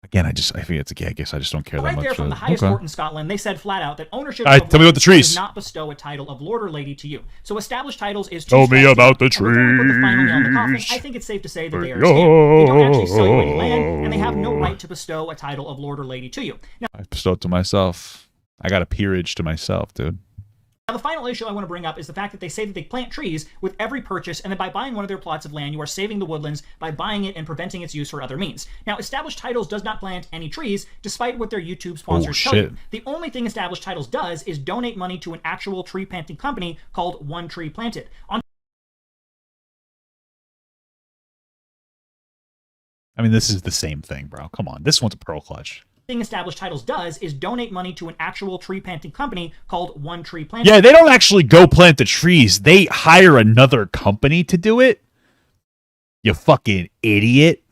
Again, I think it's a I guess I just don't care that Right much. there from the highest court in Scotland, they said flat out that ownership Alright, of tell me land about the trees. does not bestow a title of lord or lady to you. So established titles is Tell me about the Before we put the final nail in the coffin, I think it's safe to say that they are a scam. They don't actually sell you any land, and they have no right to bestow a title of lord or lady to you. I bestow it to myself. I got a peerage to myself, dude. Now, the final issue I want to bring up is the fact that they say that they plant trees with every purchase, and that by buying one of their plots of land, you are saving the woodlands by buying it and preventing its use for other means. Now, Established Titles does not plant any trees, despite what their YouTube sponsors tell you. The only thing Established Titles does is donate money to an actual tree planting company called One Tree Planted. I mean, this is the same thing, bro. Come on. This one's a pearl clutch. Thing Established Titles does is donate money to an actual tree planting company called One Tree Planted. Yeah, they don't actually go plant the trees. They hire another company to do it. You fucking idiot.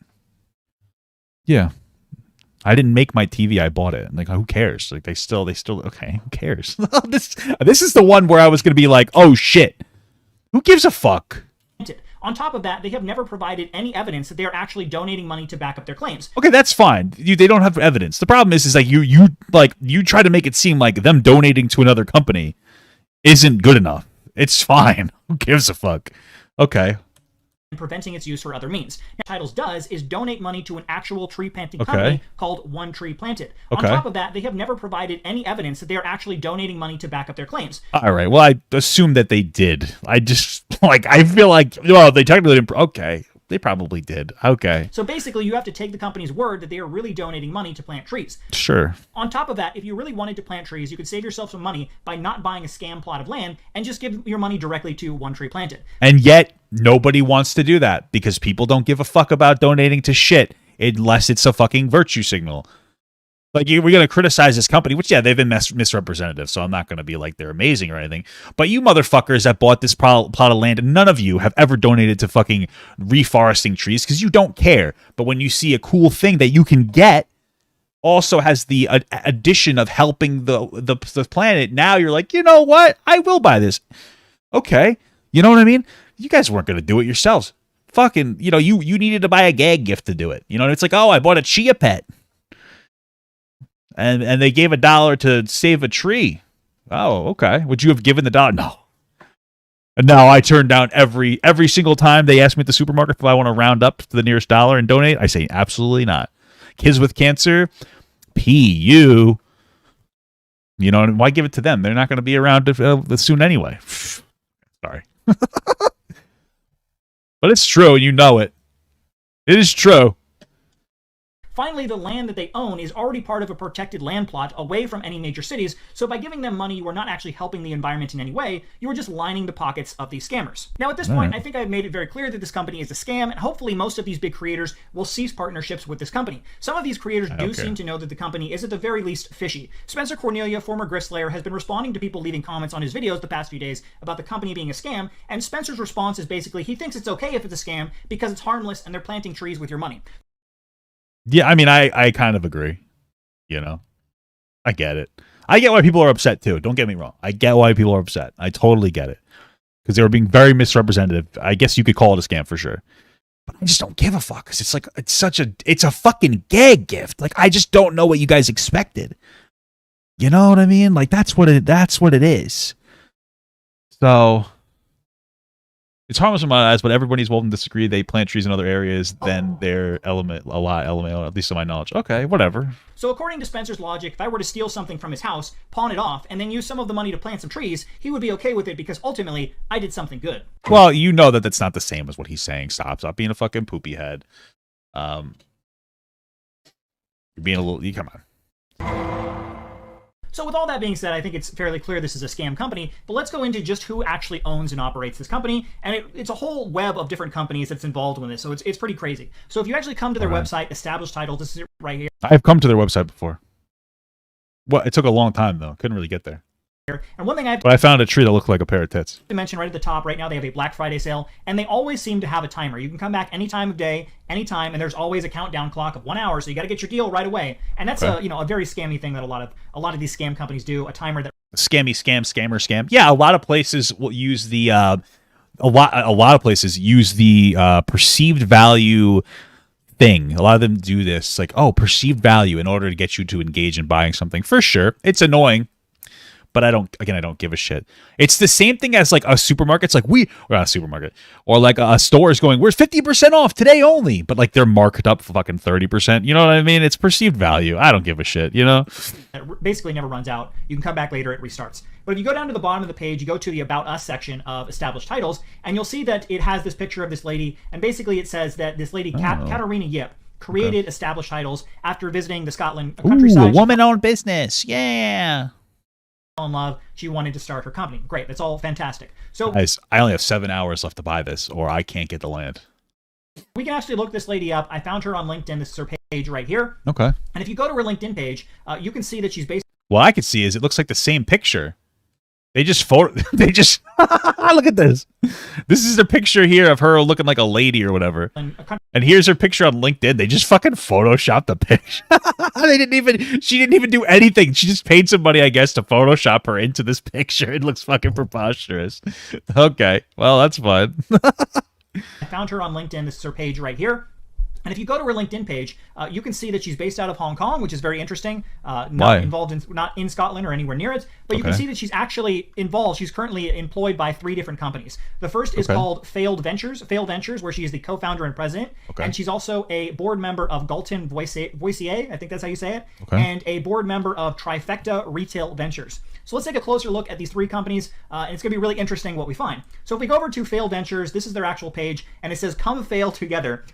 Yeah. I didn't make my TV. I bought it. Like, who cares? Like, they still, okay, who cares? This is the one where I was going to be like, oh shit. Who gives a fuck? On top of that, they have never provided any evidence that they are actually donating money to back up their claims. Okay, that's fine. They don't have evidence. The problem is like you try to make it seem like them donating to another company isn't good enough. It's fine. Who gives a fuck? Okay. Preventing its use for other means. Now, Titles does is donate money to an actual tree planting company called One Tree Planted. On top of that, they have never provided any evidence that they are actually donating money to back up their claims. All right. Well, I assume that they did. I just I feel like, well, they technically didn't. Okay. They probably did. Okay. So basically, you have to take the company's word that they are really donating money to plant trees. Sure. On top of that, if you really wanted to plant trees, you could save yourself some money by not buying a scam plot of land and just give your money directly to One Tree Planted. And yet, nobody wants to do that because people don't give a fuck about donating to shit unless it's a fucking virtue signal. Like, we're going to criticize this company, which, yeah, they've been misrepresentative, so I'm not going to be like they're amazing or anything. But you motherfuckers that bought this plot of land, none of you have ever donated to fucking reforesting trees because you don't care. But when you see a cool thing that you can get, also has the addition of helping the planet, now you're like, you know what? I will buy this. Okay. You know what I mean? You guys weren't going to do it yourselves. Fucking, you needed to buy a gag gift to do it. You know, it's like, oh, I bought a chia pet. And they gave $1 to save a tree. Oh, okay. Would you have given the $1? No. And now I turn down every single time they ask me at the supermarket if I want to round up to the nearest dollar and donate. I say absolutely not. Kids with cancer, PU. You know, why give it to them? They're not going to be around soon anyway. Sorry. But it's true, and you know it. It is true. Finally, the land that they own is already part of a protected land plot away from any major cities, so by giving them money, you are not actually helping the environment in any way, you are just lining the pockets of these scammers. Now at this point, I think I've made it very clear that this company is a scam, and hopefully most of these big creators will cease partnerships with this company. Some of these creators do seem to know that the company is at the very least fishy. Spencer Cornelia, former Gristlayer, has been responding to people leaving comments on his videos the past few days about the company being a scam, and Spencer's response is basically he thinks it's okay if it's a scam because it's harmless and they're planting trees with your money. Yeah, I mean, I kind of agree. You know, I get it. I get why people are upset too. Don't get me wrong. I get why people are upset. I totally get it. Because they were being very misrepresentative. I guess you could call it a scam for sure. But I just don't give a fuck. Because it's like, it's a fucking gag gift. Like, I just don't know what you guys expected. You know what I mean? Like, that's what it is. So it's harmless in my eyes, but everybody's welcome to disagree. They plant trees in other areas, then they're LMAO, at least to my knowledge. Okay, whatever. So according to Spencer's logic, if I were to steal something from his house, pawn it off, and then use some of the money to plant some trees, he would be okay with it because ultimately, I did something good. Well, you know that that's not the same as what he's saying. Stop being a fucking poopy head. You're being a little, come on. So with all that being said, I think it's fairly clear this is a scam company, but let's go into just who actually owns and operates this company, and it's a whole web of different companies that's involved with this, so it's pretty crazy. So if you actually come to their website, Established Titles, this is it right here. I've come to their website before. Well, it took a long time, though. Couldn't really get there. And one thing But I found a tree that looked like a pair of tits. To mention right at the top, right now they have a Black Friday sale, and they always seem to have a timer. You can come back any time of day, anytime, and there's always a countdown clock of 1 hour, so you got to get your deal right away. And that's a very scammy thing that a lot of these scam companies do. A timer that Scam. Yeah, a lot of places will use the a lot of places use the perceived value thing. A lot of them do this, like, oh, perceived value in order to get you to engage in buying something. For sure, it's annoying. But I don't give a shit. It's the same thing as like a supermarket. It's like not a supermarket. Or like a store is going, we're 50% off today only. But like they're marked up for fucking 30%. You know what I mean? It's perceived value. I don't give a shit, you know? It basically never runs out. You can come back later, it restarts. But if you go down to the bottom of the page, you go to the About Us section of Established Titles, and you'll see that it has this picture of this lady, and basically it says that this lady, Katarina Yip, created Established Titles after visiting the Scotland countryside. Ooh, a woman-owned business. Yeah. In love, she wanted to start her company. Great, that's all fantastic. So guys, I only have 7 hours left to buy this, or I can't get the land. We can actually look this lady up. I found her on LinkedIn. This is her page right here. Okay. And if you go to her LinkedIn page, you can see that she's basically... What I could see is it looks like the same picture. They just look at this. This is a picture here of her looking like a lady or whatever. And here's her picture on LinkedIn. They just fucking photoshopped the picture. She didn't even do anything. She just paid somebody, I guess, to Photoshop her into this picture. It looks fucking preposterous. Okay. Well, that's fine. I found her on LinkedIn. This is her page right here. And if you go to her LinkedIn page, you can see that she's based out of Hong Kong, which is very interesting. Not in Scotland or anywhere near it, but you can see that she's actually involved. She's currently employed by 3 different companies. The first is called Failed Ventures, where she is the co-founder and president. And she's also a board member of Galton Voicier, I think that's how you say it, and a board member of Trifecta Retail Ventures. So let's take a closer look at these 3 companies, and it's going to be really interesting what we find. So if we go over to Failed Ventures, this is their actual page, and it says, "Come fail together."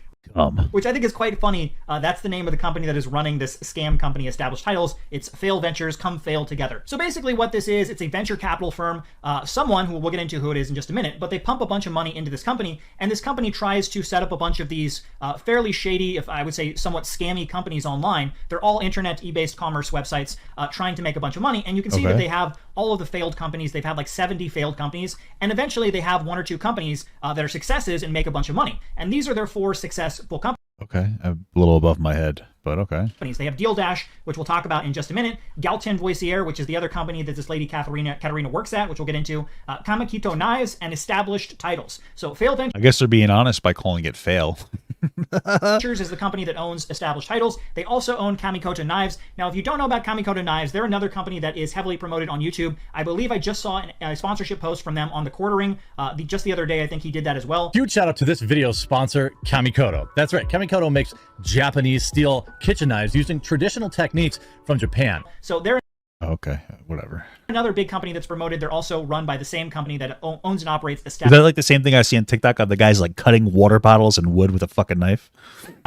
Which I think is quite funny. That's the name of the company that is running this scam company, Established Titles. It's Fail Ventures, come fail together. So basically what this is, it's a venture capital firm, someone who we'll get into who it is in just a minute, but they pump a bunch of money into this company, and this company tries to set up a bunch of these fairly shady, if I would say somewhat scammy companies online. They're all internet, e-based commerce websites trying to make a bunch of money, and you can see that they have all of the failed companies. They've had like 70 failed companies, and eventually they have 1 or 2 companies that are successes and make a bunch of money. And these are their 4 successful companies. Okay, a little above my head, but okay. They have Deal Dash, which we'll talk about in just a minute. Galton Voicier, which is the other company that this lady Katarina works at, which we'll get into. Kamakito Knives, and Established Titles. So Fail Ventures. I guess they're being honest by calling it Fail. Ventures is the company that owns Established Titles. They also own Kamikoto Knives. Now, if you don't know about Kamikoto Knives, they're another company that is heavily promoted on YouTube. I believe I just saw a sponsorship post from them on TheQuartering just the other day. I think he did that as well. Huge shout out to this video's sponsor, Kamikoto. That's right, Kamikoto makes Japanese steel kitchen knives using traditional techniques from Japan. So they're Okay, whatever. Another big company that's promoted. They're also run by the same company that owns and operates Is that like the same thing I see on TikTok of the guys like cutting water bottles and wood with a fucking knife?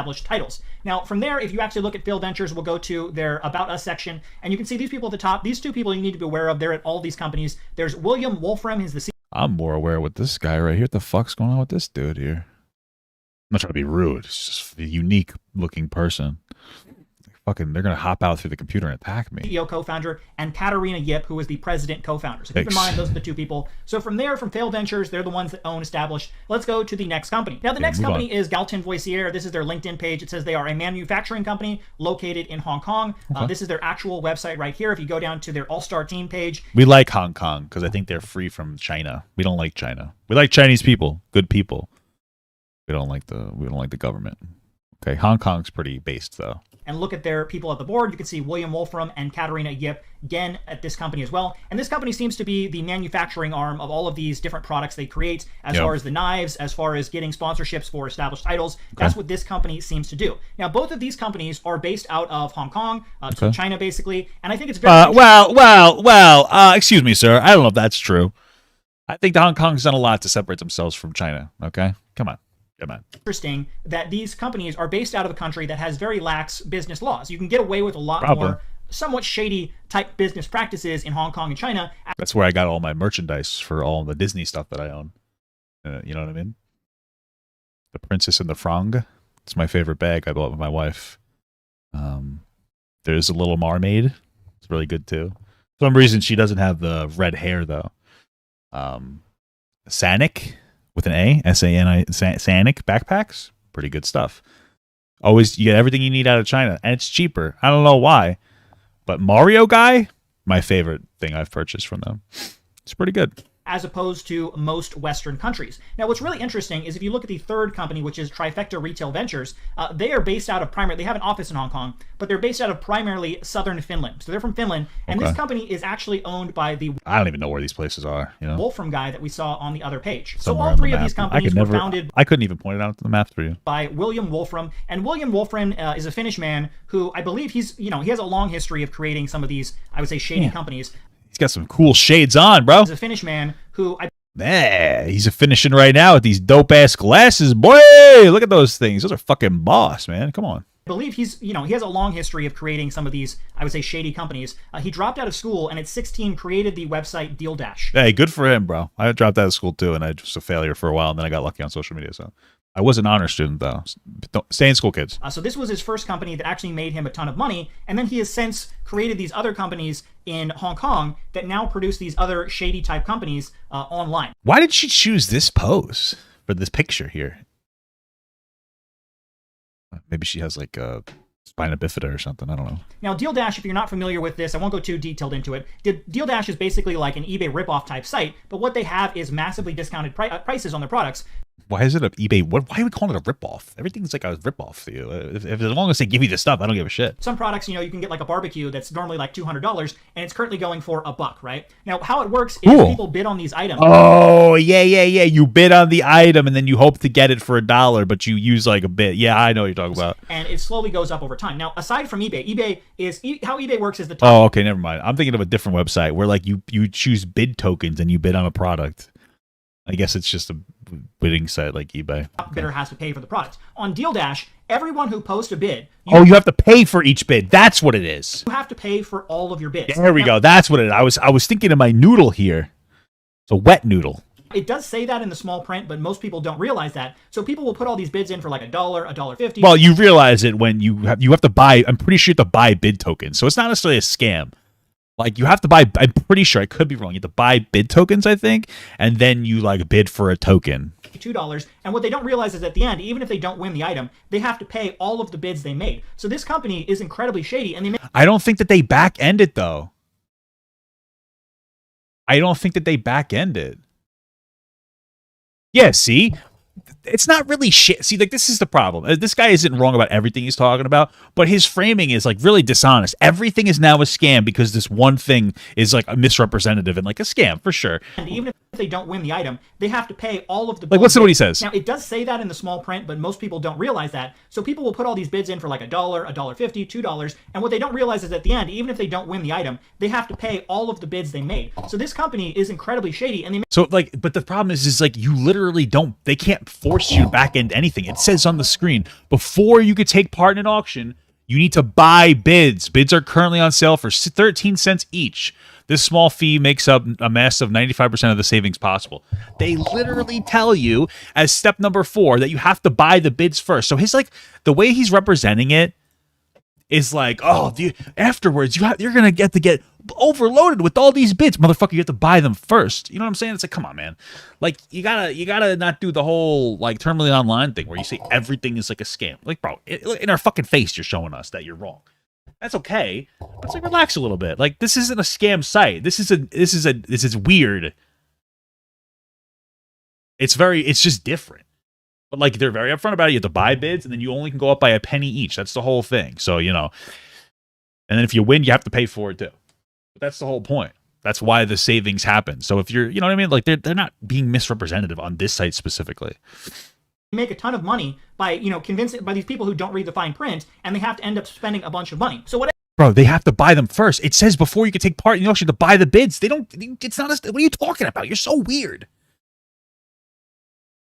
established titles. Now, from there, if you actually look at Failed Ventures, we'll go to their About Us section, and you can see these people at the top. These two people you need to be aware of. They're at all these companies. There's William Wolfram. He's the CEO. I'm more aware with this guy right here. What the fuck's going on with this dude here? I'm not trying to be rude. It's just a unique looking person. Fucking, they're gonna hop out through the computer and attack me. CEO co-founder, and Katarina Yip, who is the president co-founder. So keep in mind, those are the two people. So from there, from Failed Ventures, they're the ones that own Established. Let's go to the next company. Now, the next company is Galton Voicier. This is their LinkedIn page. It says they are a manufacturing company located in Hong Kong. This is their actual website right here. If you go down to their All-Star Team page. We like Hong Kong because I think they're free from China. We don't like China. We like Chinese people, good people. We don't like the government. Okay, Hong Kong's pretty based though. And look at their people at the board. You can see William Wolfram and Katarina Yip, again, at this company as well. And this company seems to be the manufacturing arm of all of these different products they create, as far as the knives, as far as getting sponsorships for established titles. That's what this company seems to do. Now, both of these companies are based out of Hong Kong, so China, basically. And I think it's very excuse me, sir. I don't know if that's true. I think Hong Kong's done a lot to separate themselves from China. Okay? Come on. Interesting that these companies are based out of a country that has very lax business laws. You can get away with a lot more somewhat shady type business practices in Hong Kong and China. That's where I got all my merchandise for all the Disney stuff that I own. You know what I mean? The Princess and the Frog. It's my favorite bag I bought with my wife. There's a Little Mermaid. It's really good too. For some reason, she doesn't have the red hair though. Sanic. With an A, S-A-N-I, Sanic backpacks, pretty good stuff. Always, you get everything you need out of China, and it's cheaper. I don't know why, but Mario Guy, my favorite thing I've purchased from them. It's pretty good. As opposed to most Western countries. Now, what's really interesting is if you look at the third company, which is Trifecta Retail Ventures, they are based out of they have an office in Hong Kong, but they're based out of primarily southern Finland. So they're from Finland, and this company is actually owned by the I don't even know where these places are. You know, Wolfram guy that we saw on the other page. Somewhere so all three of these companies were founded. I couldn't even point it out to the map for you. By William Wolfram, and William Wolfram is a Finnish man who I believe he has a long history of creating some of these, I would say, shady companies. He's got some cool shades on, bro. He's a Finnish man who he's a finishing right now with these dope ass glasses, boy. Look at those things. Those are fucking boss, man. Come on. I believe he has a long history of creating some of these, I would say, shady companies. He dropped out of school and at 16 created the website Deal Dash. Hey, good for him, bro. I dropped out of school too, and I was just a failure for a while, and then I got lucky on social media. So I was an honor student though. Stay in school, kids. So this was his first company that actually made him a ton of money, and then he has since created these other companies in Hong Kong that now produce these other shady type companies online. Why did she choose this pose for this picture here? Maybe she has like a spina bifida or something. I don't know. Now, Deal Dash, if you're not familiar with this, I won't go too detailed into it. Deal Dash is basically like an eBay ripoff type site, but what they have is massively discounted prices on their products. Why is it an eBay? Why are we calling it a ripoff? Everything's like a ripoff to you. As long as they give you the stuff, I don't give a shit. Some products, you can get like a barbecue that's normally like $200, and it's currently going for $1, right? Now, how it works is people bid on these items. Oh, yeah. You bid on the item, and then you hope to get it for $1, but you use like a bit. Yeah, I know what you're talking about. And it slowly goes up over time. Now, aside from eBay, how eBay works is the top. Oh, okay, never mind. I'm thinking of a different website where like you choose bid tokens and you bid on a product. I guess it's just a bidding site like eBay. Bidder has to pay for the product. On Deal Dash, everyone who posts a bid... you have to pay for each bid. That's what it is. You have to pay for all of your bids. There we go. That's what it is. I was thinking of my noodle here. It's a wet noodle. It does say that in the small print, but most people don't realize that. So people will put all these bids in for like $1, $1.50. Well, you realize it when you have to buy... I'm pretty sure you have to buy bid tokens. So it's not necessarily a scam. Like, you have to buy, I'm pretty sure, I could be wrong, you have to buy bid tokens, I think, and then you, like, bid for a token. $2, and what they don't realize is at the end, even if they don't win the item, they have to pay all of the bids they made. So this company is incredibly shady, and I don't think that they back-end it, though. I don't think that they back-end it. Yeah, see? It's not really shit. See, like, this is the problem. This guy isn't wrong about everything he's talking about, but his framing is, like, really dishonest. Everything is now a scam because this one thing is, like, a misrepresentative and, like, a scam, for sure. And even if if they don't win the item, they have to pay all of the Like, listen to what he says. Now, it does say that in the small print, but most people don't realize that. So people will put all these bids in for like $1, $1.50, $2, and what they don't realize is at the end, even if they don't win the item, they have to pay all of the bids they made. So this company is incredibly shady, and they So like, but the problem is like you literally don't. They can't force you to back end anything. It says on the screen before you could take part in an auction, you need to buy bids. Bids are currently on sale for 13 cents each. This small fee makes up a massive 95% of the savings possible. They literally tell you as step number 4 that you have to buy the bids first. So his like the way he's representing it is like, oh, afterwards you're gonna get overloaded with all these bids, motherfucker. You have to buy them first. You know what I'm saying? It's like, come on, man. Like you gotta not do the whole like terminally online thing where you say everything is like a scam. Like, bro, in our fucking face, you're showing us that you're wrong. That's okay. Let's like relax a little bit. Like this isn't a scam site. This is weird. It's just different. But like they're very upfront about it. You have to buy bids, and then you only can go up by a penny each. That's the whole thing. So and then if you win, you have to pay for it too. But that's the whole point. That's why the savings happen. So if you're, you know what I mean? Like they're not being misrepresentative on this site specifically. make a ton of money by, convincing by these people who don't read the fine print, and they have to end up spending a bunch of money. So what? Bro, they have to buy them first. It says before you can take part in the auction to buy the bids. They don't. It's not. What are you talking about? You're so weird.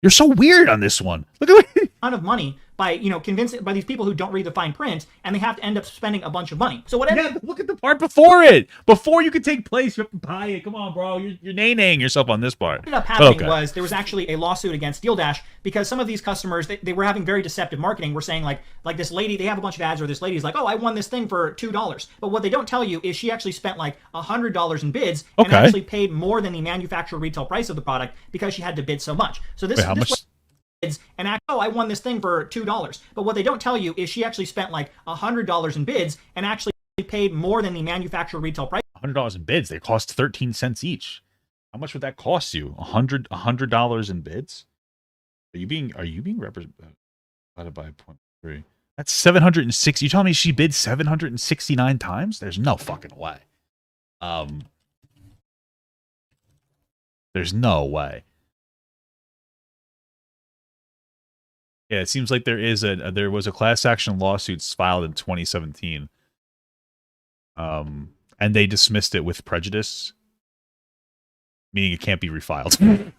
You're so weird on this one. Look at what. Ton of money by convincing by these people who don't read the fine print, and they have to end up spending a bunch of money. So what? Yeah, look at the part before it. Before you can take place, you have to buy it. Come on, bro. You're nay-naying yourself on this part. What ended up happening was there was actually a lawsuit against Deal Dash because some of these customers they were having very deceptive marketing. We're saying like this lady, they have a bunch of ads where this lady's like, oh, I won this thing for $2, but what they don't tell you is she actually spent like $100 in bids and actually paid more than the manufacturer retail price of the product because she had to bid so much. So this. Wait, how much? And I won this thing for $2. But what they don't tell you is she actually spent like $100 in bids and actually paid more than the manufacturer retail price. $100 in bids. They cost 13 cents each. How much would that cost you? $100 in bids? Are you being represented divided by 0.3? That's 760. You telling me she bid 769 times? There's no fucking way. There's no way. Yeah, it seems like there was a class action lawsuit filed in 2017. And they dismissed it with prejudice, meaning it can't be refiled.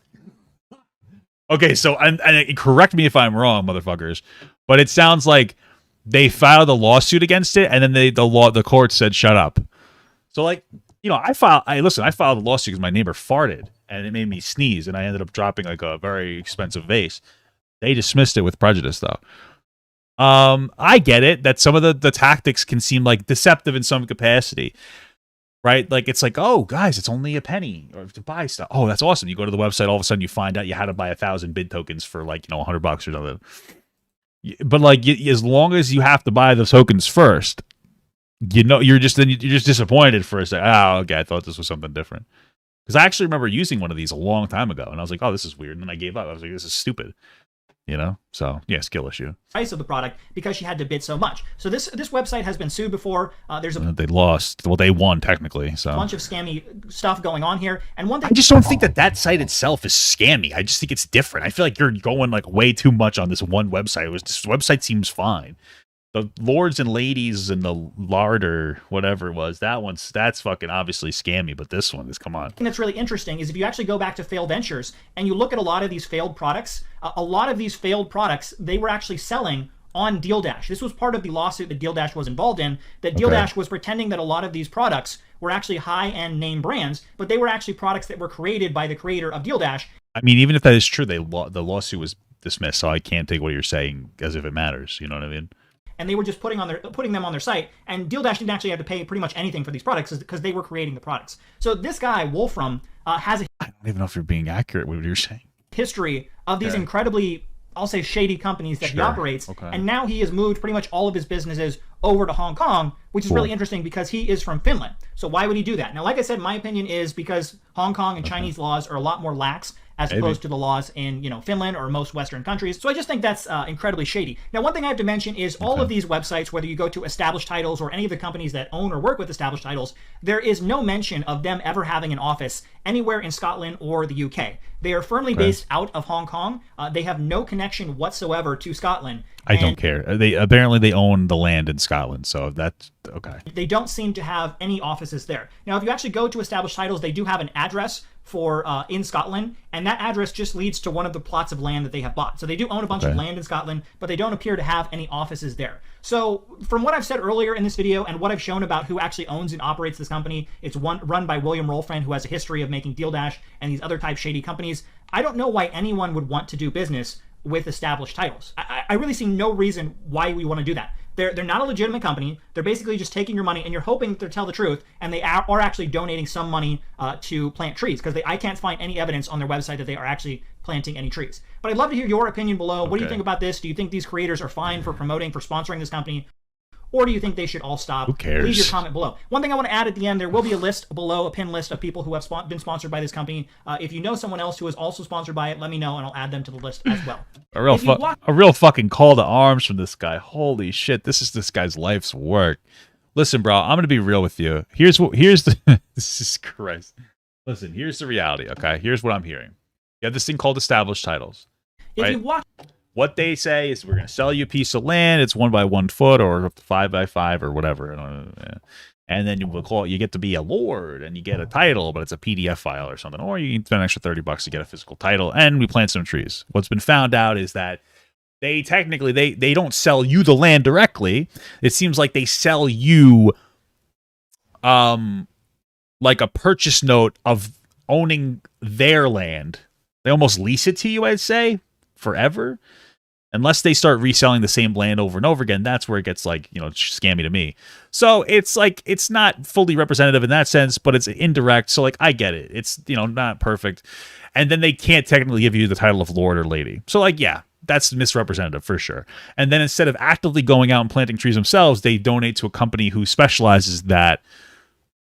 Okay, so and correct me if I'm wrong, motherfuckers, but it sounds like they filed a lawsuit against it, and then the court said shut up. So like, I filed a lawsuit because my neighbor farted and it made me sneeze, and I ended up dropping like a very expensive vase. They dismissed it with prejudice, though. I get it that some of the tactics can seem like deceptive in some capacity, right? Like it's like, oh, guys, it's only a penny or to buy stuff. Oh, that's awesome. You go to the website, all of a sudden you find out you had to buy 1,000 bid tokens for like $100 or something. But like, as long as you have to buy the tokens first, you're just disappointed for a second. Oh, okay, I thought this was something different. Because I actually remember using one of these a long time ago, and I was like, oh, this is weird, and then I gave up. I was like, this is stupid. So yeah, skill issue. Price of the product because she had to bid so much. So this website has been sued before. There's they lost. Well, they won technically. So a bunch of scammy stuff going on here. And one thing I just don't think that site itself is scammy. I just think it's different. I feel like you're going like way too much on this one website. This website seems fine. The lords and ladies and the lard or whatever it was, that's fucking obviously scammy, but this one is, come on. thing that's really interesting is if you actually go back to failed ventures and you look at a lot of these failed products, they were actually selling on Deal Dash. This was part of the lawsuit that Deal Dash was involved in, that Deal Dash was pretending that a lot of these products were actually high-end name brands, but they were actually products that were created by the creator of Deal Dash. I mean, even if that is true, the lawsuit was dismissed, so I can't take what you're saying as if it matters. You know what I mean? And they were just putting them on their site, and Deal Dash didn't actually have to pay pretty much anything for these products because they were creating the products. So this guy Wolfram has a I don't even know if you're being accurate with what you're saying. History of these incredibly, I'll say, shady companies that he operates, and now he has moved pretty much all of his businesses over to Hong Kong, which is really interesting because he is from Finland. So why would he do that? Now, like I said, my opinion is because Hong Kong and Chinese laws are a lot more lax as Maybe. opposed to the laws in, you know, Finland or most Western countries. So I just think that's incredibly shady. Now, one thing I have to mention is all of these websites, whether you go to Established Titles or any of the companies that own or work with Established Titles, there is no mention of them ever having an office anywhere in Scotland or the UK. They are firmly based out of Hong Kong. They have no connection whatsoever to Scotland. I don't care. Apparently they own the land in Scotland, so that's okay. They don't seem to have any offices there. Now, if you actually go to Established Titles, they do have an address for in Scotland, and that address just leads to one of the plots of land that they have bought. So they do own a bunch of land in Scotland, but they don't appear to have any offices there. So from what I've said earlier in this video and what I've shown about who actually owns and operates this company, it's run by William Rolfriend, who has a history of making Deal Dash and these other type shady companies. I don't know why anyone would want to do business with Established Titles. I really see no reason why we want to do that. They're not a legitimate company. They're basically just taking your money, and you're hoping that they'll tell the truth, and they are actually donating some money to plant trees, because I can't find any evidence on their website that they are actually planting any trees. But I'd love to hear your opinion below. What do you think about this? Do you think these creators are fine for promoting, for sponsoring this company? Or do you think they should all stop? Who cares? Leave your comment below. One thing I want to add at the end, there will be a list below, a pin list of people who have been sponsored by this company. If you know someone else who is also sponsored by it, let me know and I'll add them to the list as well. A real fucking call to arms from this guy. Holy shit, this is this guy's life's work. Listen, bro, I'm gonna be real with you. Here's the this is Christ. Listen, here's the reality, okay? Here's what I'm hearing. You have this thing called Established Titles. If you watch what they say is, we're going to sell you a piece of land. It's 1 by 1 foot or up to 5 by 5 or whatever. And then we'll call it, you get to be a lord and you get a title, but it's a PDF file or something. Or you can spend an extra $30 to get a physical title, and we plant some trees. What's been found out is that they technically, they don't sell you the land directly. It seems like they sell you like a purchase note of owning their land. They almost lease it to you, I'd say, forever. Unless they start reselling the same land over and over again, that's where it gets, like, you know, scammy to me. So it's like, it's not fully representative in that sense, but it's indirect. So, like, I get it. It's, you know, not perfect. And then they can't technically give you the title of lord or lady. So, like, yeah, that's misrepresentative for sure. And then instead of actively going out and planting trees themselves, they donate to a company who specializes that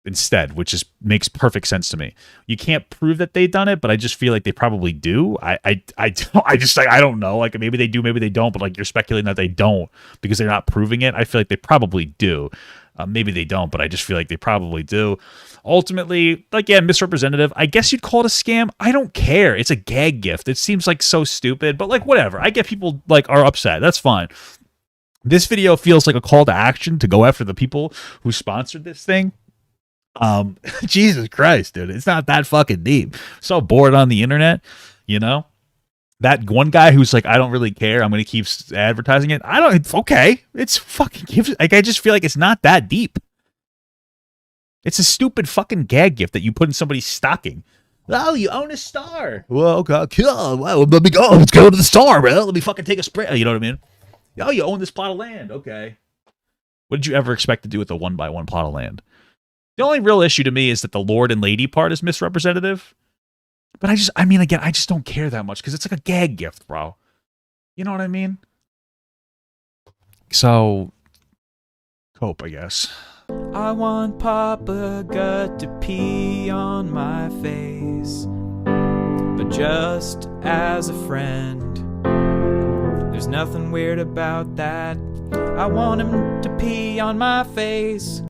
instead, which is makes perfect sense to me. You can't prove that they've done it, but I just feel like they probably do. I don't know. Like, maybe they do, maybe they don't, but like, you're speculating that they don't because they're not proving it. I feel like they probably do. Maybe they don't, but I just feel like they probably do. Ultimately, like, yeah, misrepresentative. I guess you'd call it a scam. I don't care. It's a gag gift. It seems like so stupid, but like, whatever. I get people like are upset. That's fine. This video feels like a call to action to go after the people who sponsored this thing. Jesus Christ, dude, it's not that fucking deep. So bored on the internet, you know? That one guy who's like, I don't really care, I'm gonna keep advertising it. It's okay. It's fucking like, I just feel like it's not that deep. It's a stupid fucking gag gift that you put in somebody's stocking. Oh, you own a star. Well, okay, cool. Well, let me go. Let's go to the star, bro. Let me fucking take a spray. You know what I mean? Oh, you own this plot of land. Okay. What did you ever expect to do with a 1 by 1 plot of land? The only real issue to me is that the lord and lady part is misrepresentative. But I mean, again, I just don't care that much because it's like a gag gift, bro. You know what I mean? So, cope, I guess. I want Papa Gut to pee on my face, but just as a friend. There's nothing weird about that. I want him to pee on my face.